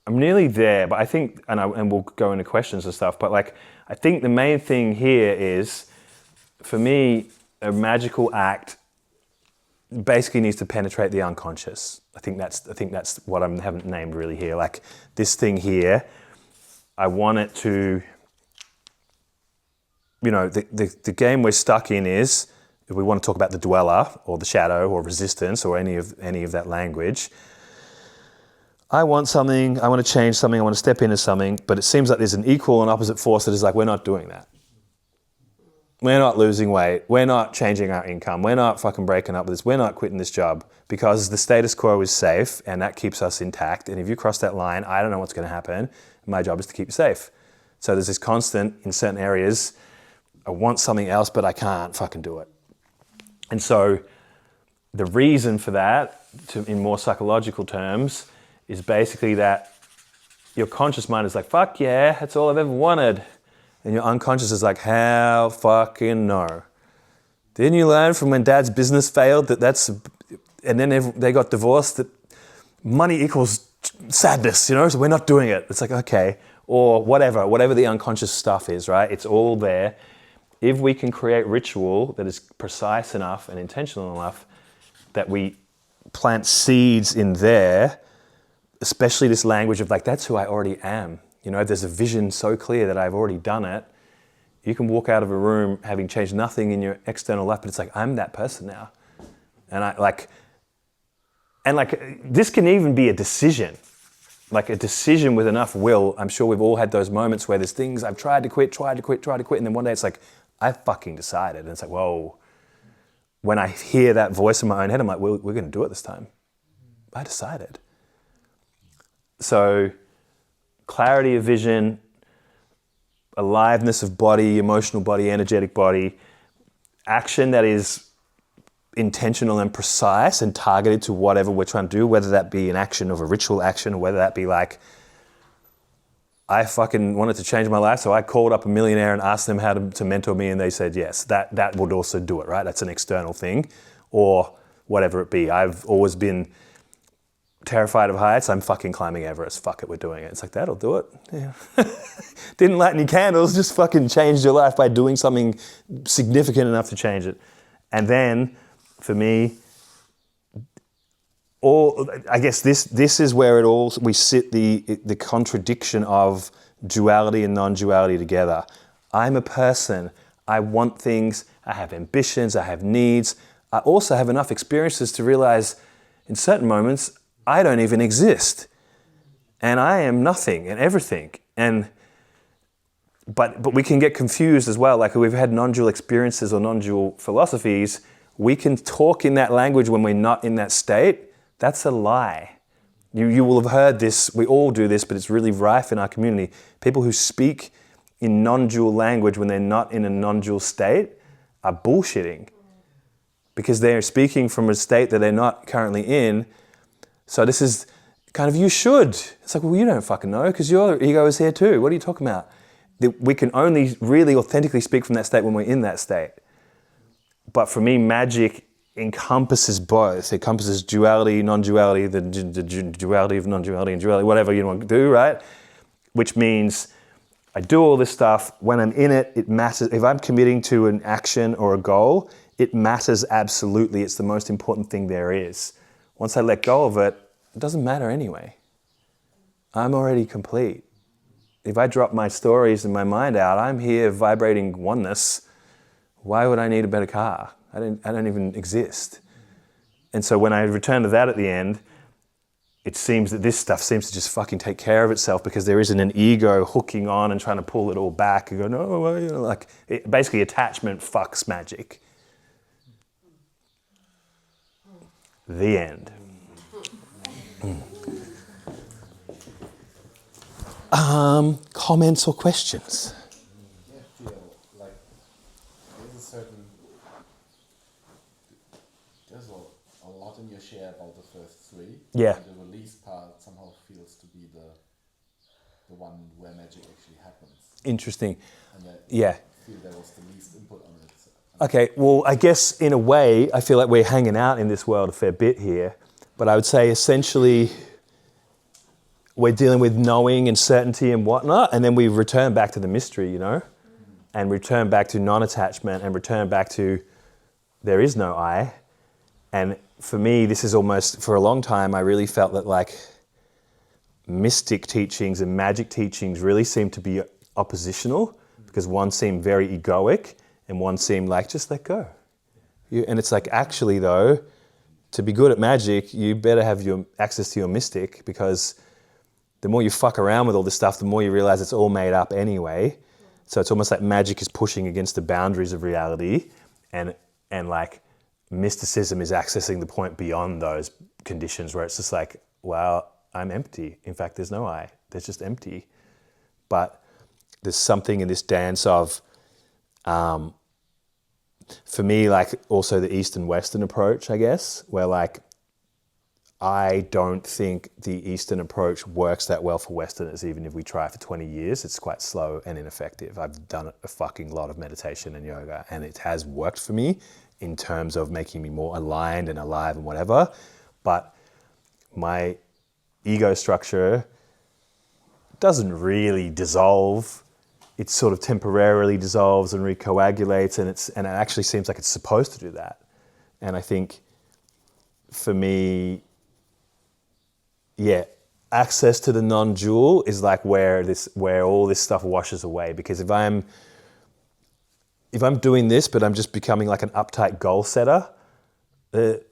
S1: I'm nearly there, but I think, and we'll go into questions and stuff, but like, I think the main thing here is, for me, a magical act basically needs to penetrate the unconscious. I think that's what I haven't named really here. Like this thing here, I want it to, you know, the game we're stuck in is, if we want to talk about the dweller or the shadow or resistance or any of that language, I want something, I want to change something, I want to step into something, but it seems like there's an equal and opposite force that is like, we're not doing that. We're not losing weight, we're not changing our income, we're not fucking breaking up with this, we're not quitting this job, because the status quo is safe and that keeps us intact. And if you cross that line, I don't know what's going to happen. My job is to keep you safe. So there's this constant in certain areas, I want something else, but I can't fucking do it. And so the reason for that, in more psychological terms, is basically that your conscious mind is like, fuck yeah, that's all I've ever wanted. And your unconscious is like, hell fucking no. Didn't you learn from when dad's business failed and then they got divorced, that money equals sadness, you know, so we're not doing it. It's like, okay, or whatever the unconscious stuff is, right? It's all there. If we can create ritual that is precise enough and intentional enough that we plant seeds in there, especially this language of like, that's who I already am. You know, if there's a vision so clear that I've already done it, you can walk out of a room having changed nothing in your external life, but it's like, I'm that person now. And this can even be a decision. like a decision with enough will. I'm sure we've all had those moments where there's things I've tried to quit, and then one day it's like, I fucking decided. And it's like, whoa. When I hear that voice in my own head, I'm like, we're going to do it this time. I decided. So clarity of vision, aliveness of body, emotional body, energetic body, action that is intentional and precise and targeted to whatever we're trying to do, whether that be an action of a ritual action, or whether that be like, I fucking wanted to change my life, so I called up a millionaire and asked them how to mentor me, and they said yes. That would also do it, right? That's an external thing, or whatever it be. I've always been terrified of heights. I'm fucking climbing Everest. Fuck it, we're doing it. It's like, that'll do it. Yeah. Didn't light any candles, just fucking changed your life by doing something significant enough to change it. And then, for me, I guess this is where we sit the contradiction of duality and non-duality together. I'm a person. I want things. I have ambitions. I have needs. I also have enough experiences to realize in certain moments I don't even exist, and I am nothing and everything. But we can get confused as well. Like, we've had non-dual experiences or non-dual philosophies. We can talk in that language when we're not in that state. That's a lie. You will have heard this. We all do this, but it's really rife in our community. People who speak in non-dual language when they're not in a non-dual state are bullshitting, because they're speaking from a state that they're not currently in. So this is kind of, you should. It's like, well, you don't fucking know, because your ego is here too. What are you talking about? We can only really authentically speak from that state when we're in that state. But for me, magic encompasses both. It encompasses duality, non-duality, the duality of non-duality and duality, whatever you want to do, right? Which means I do all this stuff. When I'm in it, it matters. If I'm committing to an action or a goal, it matters absolutely. It's the most important thing there is. Once I let go of it, it doesn't matter anyway. I'm already complete. If I drop my stories and my mind out, I'm here vibrating oneness. Why would I need a better car? I don't even exist. And so when I return to that at the end, it seems that this stuff seems to just fucking take care of itself, because there isn't an ego hooking on and trying to pull it all back and go, no, well, you know, like, basically attachment fucks magic. The end. Comments or questions?
S2: About the first three.
S1: Yeah.
S2: And the release part somehow feels to be the one where magic actually happens.
S1: Interesting.
S2: And
S1: yeah.
S2: I feel there was the least input on it.
S1: Okay, well, I guess in a way, I feel like we're hanging out in this world a fair bit here. But I would say essentially we're dealing with knowing and certainty and whatnot, and then we return back to the mystery, you know? And return back to non-attachment, and return back to there is no I. And for me, this is almost, for a long time, I really felt that like mystic teachings and magic teachings really seemed to be oppositional, because one seemed very egoic and one seemed like, just let go. And it's like, actually though, to be good at magic, you better have your access to your mystic, because the more you fuck around with all this stuff, the more you realize it's all made up anyway. So it's almost like magic is pushing against the boundaries of reality, and like, mysticism is accessing the point beyond those conditions where it's just like, wow, I'm empty. In fact, there's no I. There's just empty. But there's something in this dance of, for me, like also the East and Western approach, I guess, where like, I don't think the Eastern approach works that well for Westerners, even if we try for 20 years. It's quite slow and ineffective. I've done a fucking lot of meditation and yoga, and it has worked for me in terms of making me more aligned and alive and whatever. But my ego structure doesn't really dissolve. It sort of temporarily dissolves and recoagulates, and it actually seems like it's supposed to do that. And I think for me, yeah, access to the non-dual is like where all this stuff washes away. Because if I'm doing this, but I'm just becoming like an uptight goal setter,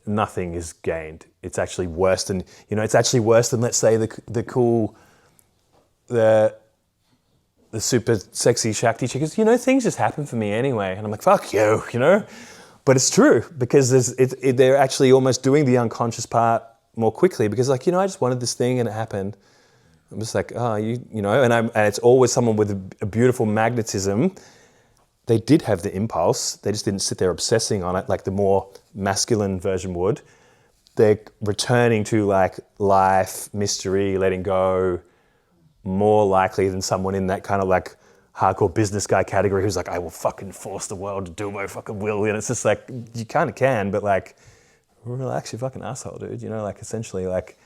S1: nothing is gained. it's actually worse than, it's actually worse than, let's say, the super sexy Shakti chick. Things just happen for me anyway. And I'm like, fuck you, But it's true, because they're actually almost doing the unconscious part more quickly, because I just wanted this thing and it happened. I'm just like, and it's always someone with a beautiful magnetism. They did have the impulse, they just didn't sit there obsessing on it like the more masculine version would. They're returning to like life, mystery, letting go, more likely than someone in that kind of like hardcore business guy category who's like, I will fucking force the world to do my fucking will. And it's just like, you kind of can, but like, relax, you fucking asshole, dude. Like essentially, like,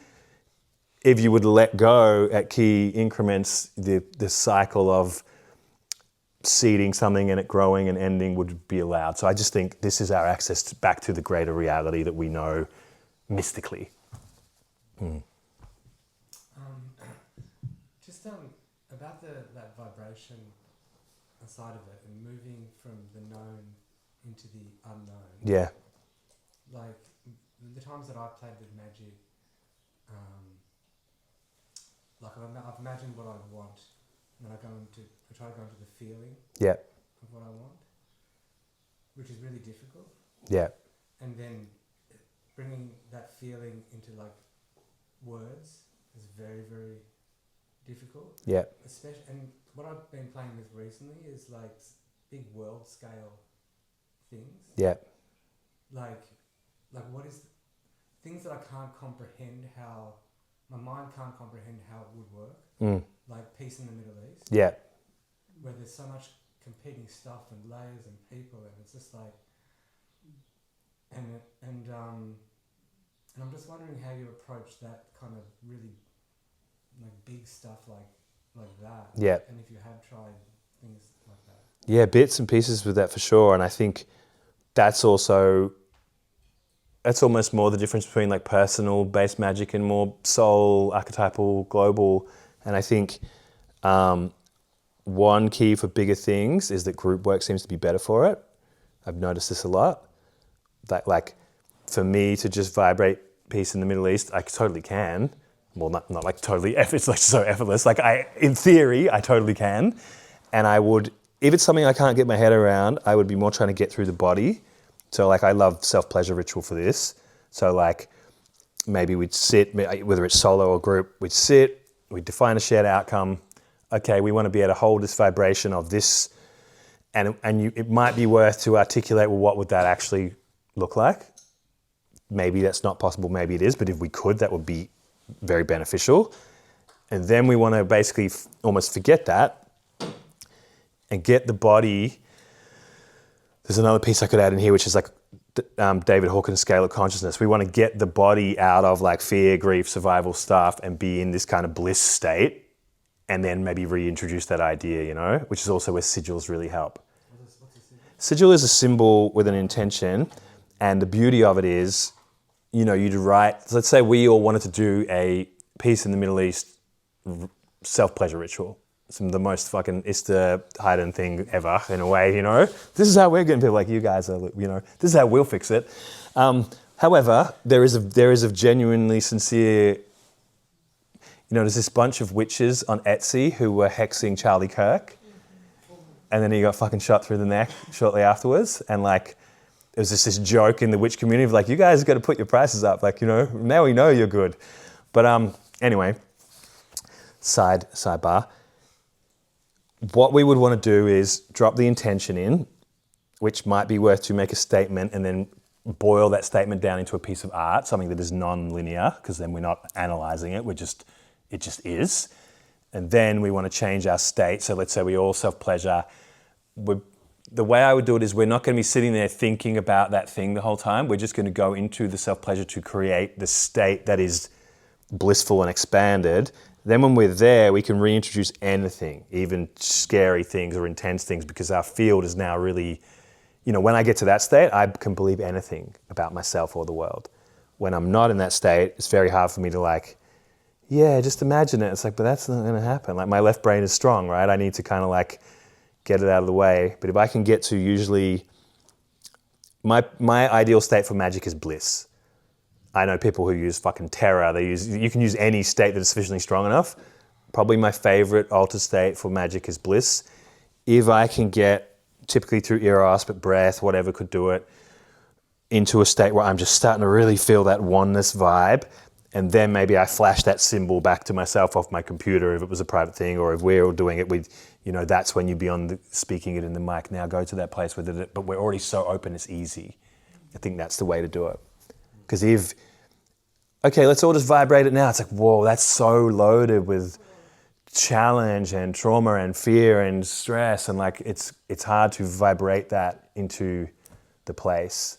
S1: if you would let go at key increments, the cycle of seeding something and it growing and ending would be allowed. So I just think this is our access back to the greater reality that we know mystically.
S3: Just about that vibration side of it and moving from the known into the unknown.
S1: Yeah.
S3: Like the times that I've played with magic, like I've imagined what I want, and then I try to go into the feeling
S1: Yeah.
S3: of what I want, which is really difficult.
S1: Yeah.
S3: And then bringing that feeling into like words is very, very difficult.
S1: Yeah.
S3: Especially, and what I've been playing with recently is like big world scale things.
S1: Yeah.
S3: Like what is things that I can't comprehend how my mind can't comprehend how it would work. Like peace in the Middle East.
S1: Yeah.
S3: Where there's so much competing stuff and layers and people, and it's just like, and I'm just wondering how you approach that kind of really like big stuff like that.
S1: Yeah.
S3: And if you have tried things like that.
S1: Yeah, bits and pieces with that for sure. And I think that's almost more the difference between like personal based magic and more soul, archetypal, global. And I think one key for bigger things is that group work seems to be better for it. I've noticed this a lot. That like for me to just vibrate peace in the Middle East, I totally can. Well, not like totally, it's like so effortless. Like in theory, I totally can. And I would, if it's something I can't get my head around, I would be more trying to get through the body. So like I love self-pleasure ritual for this. So like maybe we'd sit, whether it's solo or group, we'd sit, we'd define a shared outcome. Okay, we want to be able to hold this vibration of this, and it might be worth to articulate, well, what would that actually look like? Maybe that's not possible, maybe it is, but if we could, that would be very beneficial. And then we want to basically almost forget that and get the body. There's another piece I could add in here, which is like David Hawkins' scale of consciousness. We want to get the body out of like fear, grief, survival stuff and be in this kind of bliss state, and then maybe reintroduce that idea, which is also where sigils really help.
S3: What's a sigil?
S1: Sigil is a symbol with an intention, and the beauty of it is, you'd write, let's say we all wanted to do a peace in the Middle East self-pleasure ritual. It's the most fucking, it's the Highden thing ever, in a way, This is how we're getting people like you guys are, this is how we'll fix it. However, there is a genuinely sincere, there's this bunch of witches on Etsy who were hexing Charlie Kirk, and then he got fucking shot through the neck shortly afterwards, and like, there was just this joke in the witch community of like, you guys got to put your prices up, like, now we know you're good. But anyway, sidebar. What we would want to do is drop the intention in, which might be worth to make a statement and then boil that statement down into a piece of art, something that is non-linear, because then we're not analyzing it, it just is. And then we want to change our state. So let's say we all self-pleasure. The way I would do it is we're not going to be sitting there thinking about that thing the whole time. We're just going to go into the self-pleasure to create the state that is blissful and expanded. Then when we're there, we can reintroduce anything, even scary things or intense things, because our field is now really, when I get to that state, I can believe anything about myself or the world. When I'm not in that state, it's very hard for me to like, yeah, just imagine it. It's like, but that's not going to happen. Like my left brain is strong, right? I need to kind of like get it out of the way. But if I can get to usually, my ideal state for magic is bliss. I know people who use fucking terror. You can use any state that is sufficiently strong enough. Probably my favorite altered state for magic is bliss. If I can get, typically through eros, but breath, whatever could do it, into a state where I'm just starting to really feel that oneness vibe, and then maybe I flash that symbol back to myself off my computer if it was a private thing, or if we're all doing it with, that's when you'd be on speaking it in the mic. Now go to that place with it, but we're already so open, it's easy. I think that's the way to do it. Because okay, let's all just vibrate it now. It's like, whoa, that's so loaded with challenge and trauma and fear and stress, and like it's hard to vibrate that into the place.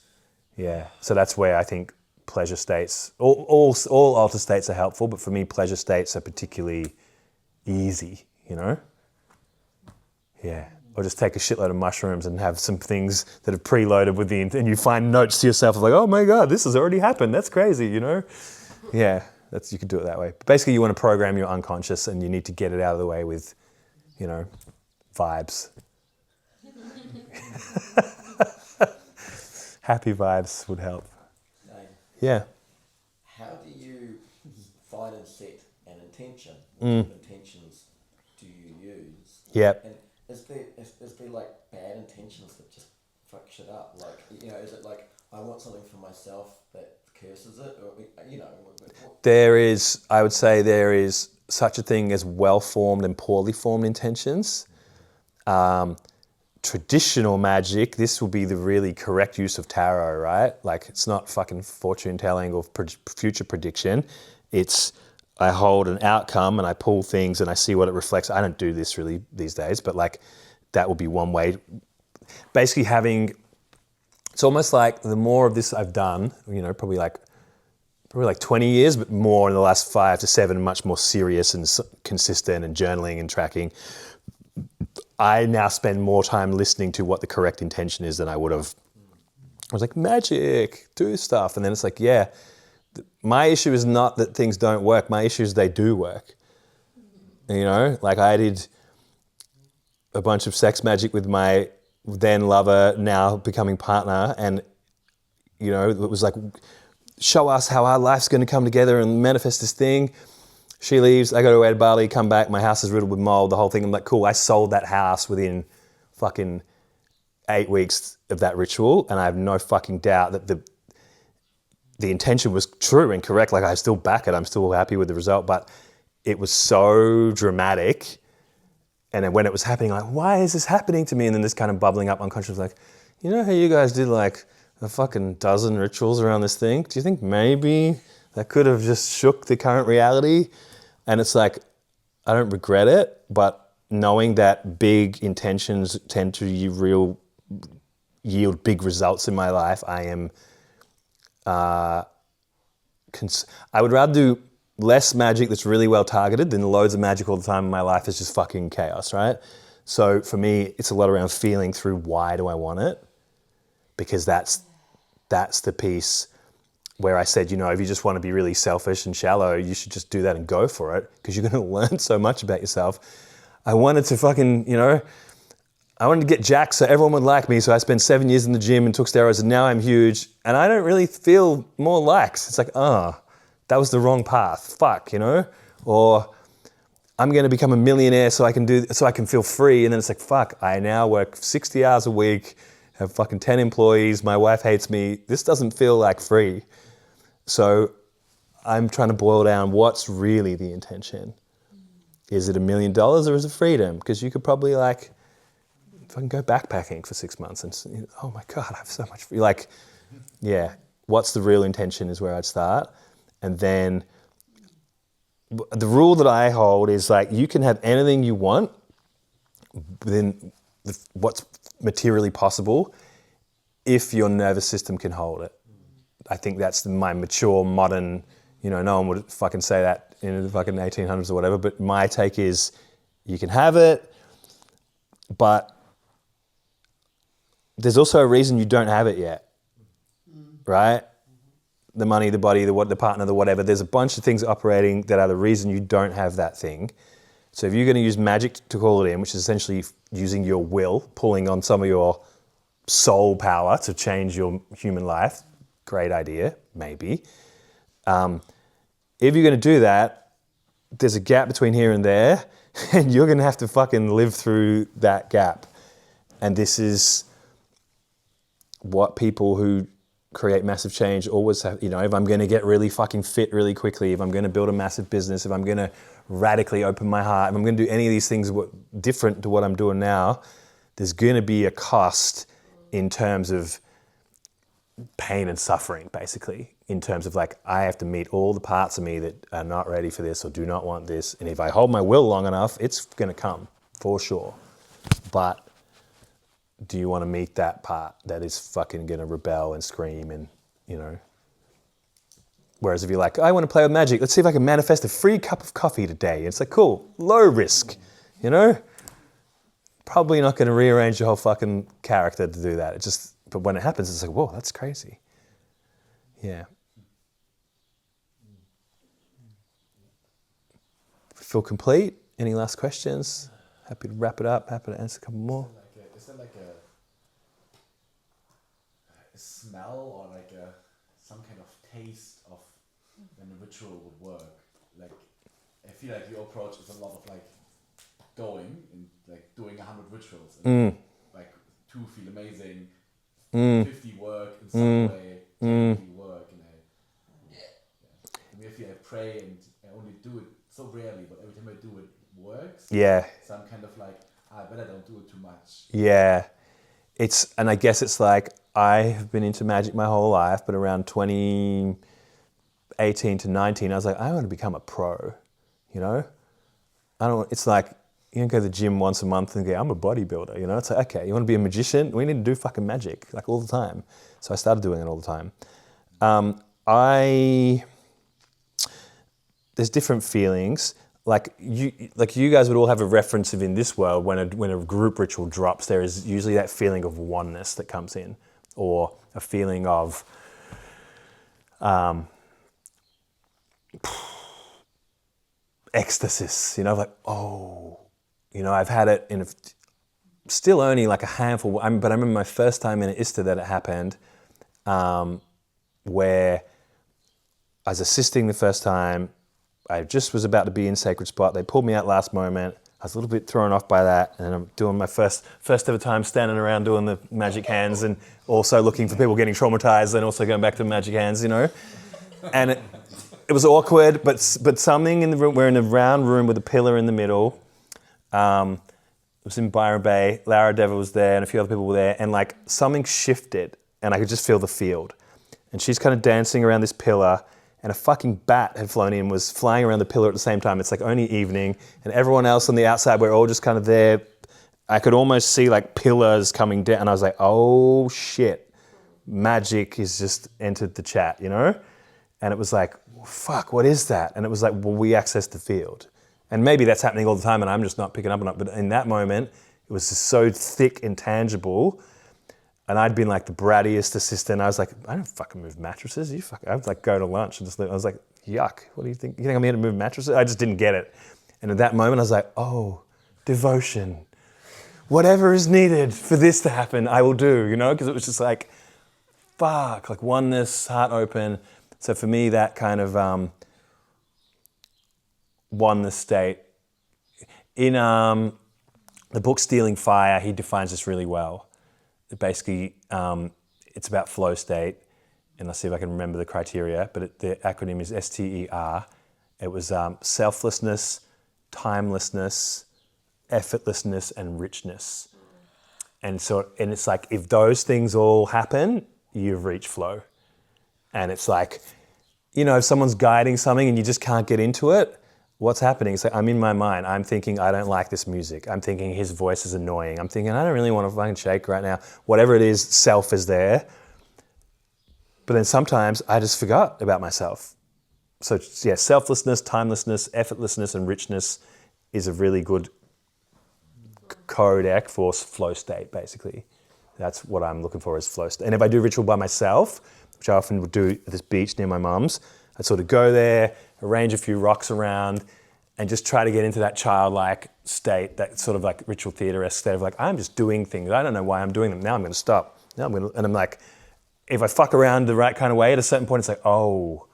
S1: Yeah, so that's where I think pleasure states, all altered states are helpful, but for me, pleasure states are particularly easy, Yeah, or just take a shitload of mushrooms and have some things that are preloaded with and you find notes to yourself of like, oh my God, this has already happened. That's crazy, Yeah, you could do it that way. But basically, you want to program your unconscious, and you need to get it out of the way with, vibes. Happy vibes would help. Yeah.
S4: How do you find and set an intention? What intentions do you use?
S1: Yep.
S4: And is there like bad intentions that just fuck shit up? Like, is it like I want something for myself that curses it, or
S1: I would say there is such a thing as well-formed and poorly formed intentions. Traditional magic, this will be the really correct use of tarot, right? Like, it's not fucking fortune telling or future prediction. It's, I hold an outcome and I pull things and I see what it reflects. I don't do this really these days, but like that would be one way. Basically it's almost like the more of this I've done, probably like 20 years, but more in the last 5 to 7, much more serious and consistent and journaling and tracking. I now spend more time listening to what the correct intention is than I would have. I was like, magic, do stuff. And then it's like, yeah, my issue is not that things don't work. My issue is they do work. Like I did a bunch of sex magic with my then lover, now becoming partner. And, it was like, show us how our life's going to come together and manifest this thing. She leaves, I go to Bali, come back, my house is riddled with mold, the whole thing. I'm like, cool, I sold that house within fucking 8 weeks of that ritual, and I have no fucking doubt that the intention was true and correct. Like, I still back it, I'm still happy with the result, but it was so dramatic. And then when it was happening, like, why is this happening to me? And then this kind of bubbling up unconscious, like, how you guys did like a fucking dozen rituals around this thing? Do you think maybe that could have just shook the current reality? And it's like, I don't regret it, but knowing that big intentions tend to yield big results in my life, I am, I would rather do less magic that's really well targeted than loads of magic all the time in my life is just fucking chaos, right? So for me, it's a lot around feeling through why do I want it? Because that's the piece where I said, if you just want to be really selfish and shallow, you should just do that and go for it, because you're going to learn so much about yourself. I wanted to fucking, I wanted to get jacked so everyone would like me, so I spent 7 years in the gym and took steroids, and now I'm huge, and I don't really feel more likes. It's like, that was the wrong path, fuck, Or I'm going to become a millionaire so I can feel free, and then it's like, fuck, I now work 60 hours a week, have fucking 10 employees, my wife hates me, this doesn't feel like free. So I'm trying to boil down what's really the intention. Is it $1 million or is it freedom? Because you could probably fucking go backpacking for 6 months and, oh my God, I have so much free. What's the real intention is where I'd start. And then the rule that I hold is you can have anything you want within what's materially possible if your nervous system can hold it. I think that's my mature, modern, no one would fucking say that in the fucking 1800s or whatever, but my take is you can have it, but there's also a reason you don't have it yet, right? The money, the body, the partner, the whatever. There's a bunch of things operating that are the reason you don't have that thing. So if you're going to use magic to call it in, which is essentially using your will, pulling on some of your soul power to change your human life, great idea, maybe. If you're going to do that, there's a gap between here and there, and you're going to have to fucking live through that gap. And this is what people who create massive change always have. You know, if I'm going to get really fucking fit really quickly, if I'm going to build a massive business, if I'm going to radically open my heart, if I'm going to do any of these things different to what I'm doing now, there's going to be a cost in terms of pain and suffering, basically, in terms of like, I have to meet all the parts of me that are not ready for this or do not want this. And if I hold my will long enough, it's going to come for sure. But do you want to meet that part that is fucking going to rebel and scream and, you know? Whereas if you're like, I want to play with magic, let's see if I can manifest a free cup of coffee today. It's like, cool, low risk, you know? Probably not going to rearrange your whole fucking character to do that. But when it happens, it's like, whoa, that's crazy. Yeah. Feel complete? Any last questions? Happy to wrap it up. Happy to answer a couple more.
S2: Is there like a smell or like some kind of taste of when a ritual would work? Like, I feel like your approach is a lot of like going and like doing 100 rituals and like 2 feel amazing, 50 work in some way, 20 work, and I mean, I feel I pray and I only do it so rarely, but every time I do it works.
S1: Yeah.
S2: So I'm kind of like, I better don't do it too much.
S1: Yeah. And I guess it's like, I have been into magic my whole life, but around 2018 to 19, I was like, I want to become a pro, you know? It's like, you don't go to the gym once a month and go, I'm a bodybuilder, you know? It's like, okay, you want to be a magician? We need to do fucking magic, like all the time. So I started doing it all the time. There's different feelings. Like you guys would all have a reference of in this world, when a group ritual drops, there is usually that feeling of oneness that comes in, or a feeling of ecstasy, you know, like, oh, you know, I've had it in still only like a handful, but I remember my first time in Ista that it happened, where I was assisting the first time. I just was about to be in Sacred Spot. They pulled me out last moment. I was a little bit thrown off by that, and I'm doing my first ever time standing around doing the magic hands, and also looking for people getting traumatized, and also going back to magic hands, you know. And it was awkward, but something in the room. We're in a round room with a pillar in the middle. It was in Byron Bay. Lara Deva was there, and a few other people were there, and like something shifted, and I could just feel the field. And she's kind of dancing around this pillar, and a fucking bat had flown in, was flying around the pillar at the same time. It's like only evening, and everyone else on the outside, we're all just kind of there. I could almost see like pillars coming down, and I was like, oh shit, magic has just entered the chat, you know? And it was like, fuck, what is that? And it was like, well, we access the field. And maybe that's happening all the time, and I'm just not picking up on it. But in that moment, it was just so thick and tangible. And I'd been like the brattiest assistant. I was like, I don't fucking move mattresses. I would like go to lunch and just, I was like, yuck. What do you think? You think I'm here to move mattresses? I just didn't get it. And at that moment, I was like, oh, devotion. Whatever is needed for this to happen, I will do, you know? Because it was just like, fuck, like oneness, heart open. So for me, that kind of oneness state. In the book Stealing Fire, he defines this really well. Basically, it's about flow state, and I'll see if I can remember the criteria, but the acronym is STER. It was selflessness, timelessness, effortlessness, and richness. And it's like, if those things all happen, you've reached flow. And it's like, you know, if someone's guiding something and you just can't get into it, what's happening? It's like, I'm in my mind. I'm thinking, I don't like this music. I'm thinking his voice is annoying. I'm thinking, I don't really want to fucking shake right now. Whatever it is, self is there. But then sometimes I just forgot about myself. So yeah, selflessness, timelessness, effortlessness, and richness is a really good codec for flow state, basically. That's what I'm looking for, is flow state. And if I do ritual by myself, which I often would do at this beach near my mum's, I'd sort of go there, arrange a few rocks around, and just try to get into that childlike state, that sort of like ritual theatre-esque state of like, I'm just doing things. I don't know why I'm doing them. Now I'm going to stop. And I'm like, if I fuck around the right kind of way, at a certain point, it's like, oh,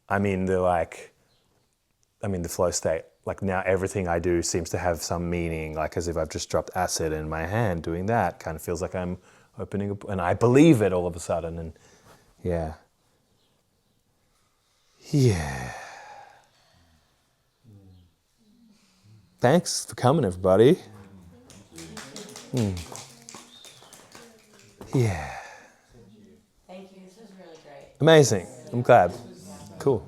S1: I'm in the flow state. Like now everything I do seems to have some meaning, like as if I've just dropped acid in my hand doing that. Kind of feels like I'm opening up, and I believe it all of a sudden. And yeah. Yeah. Thanks for coming, everybody. Yeah.
S5: Thank you. This was really great.
S1: Amazing. I'm glad. Cool.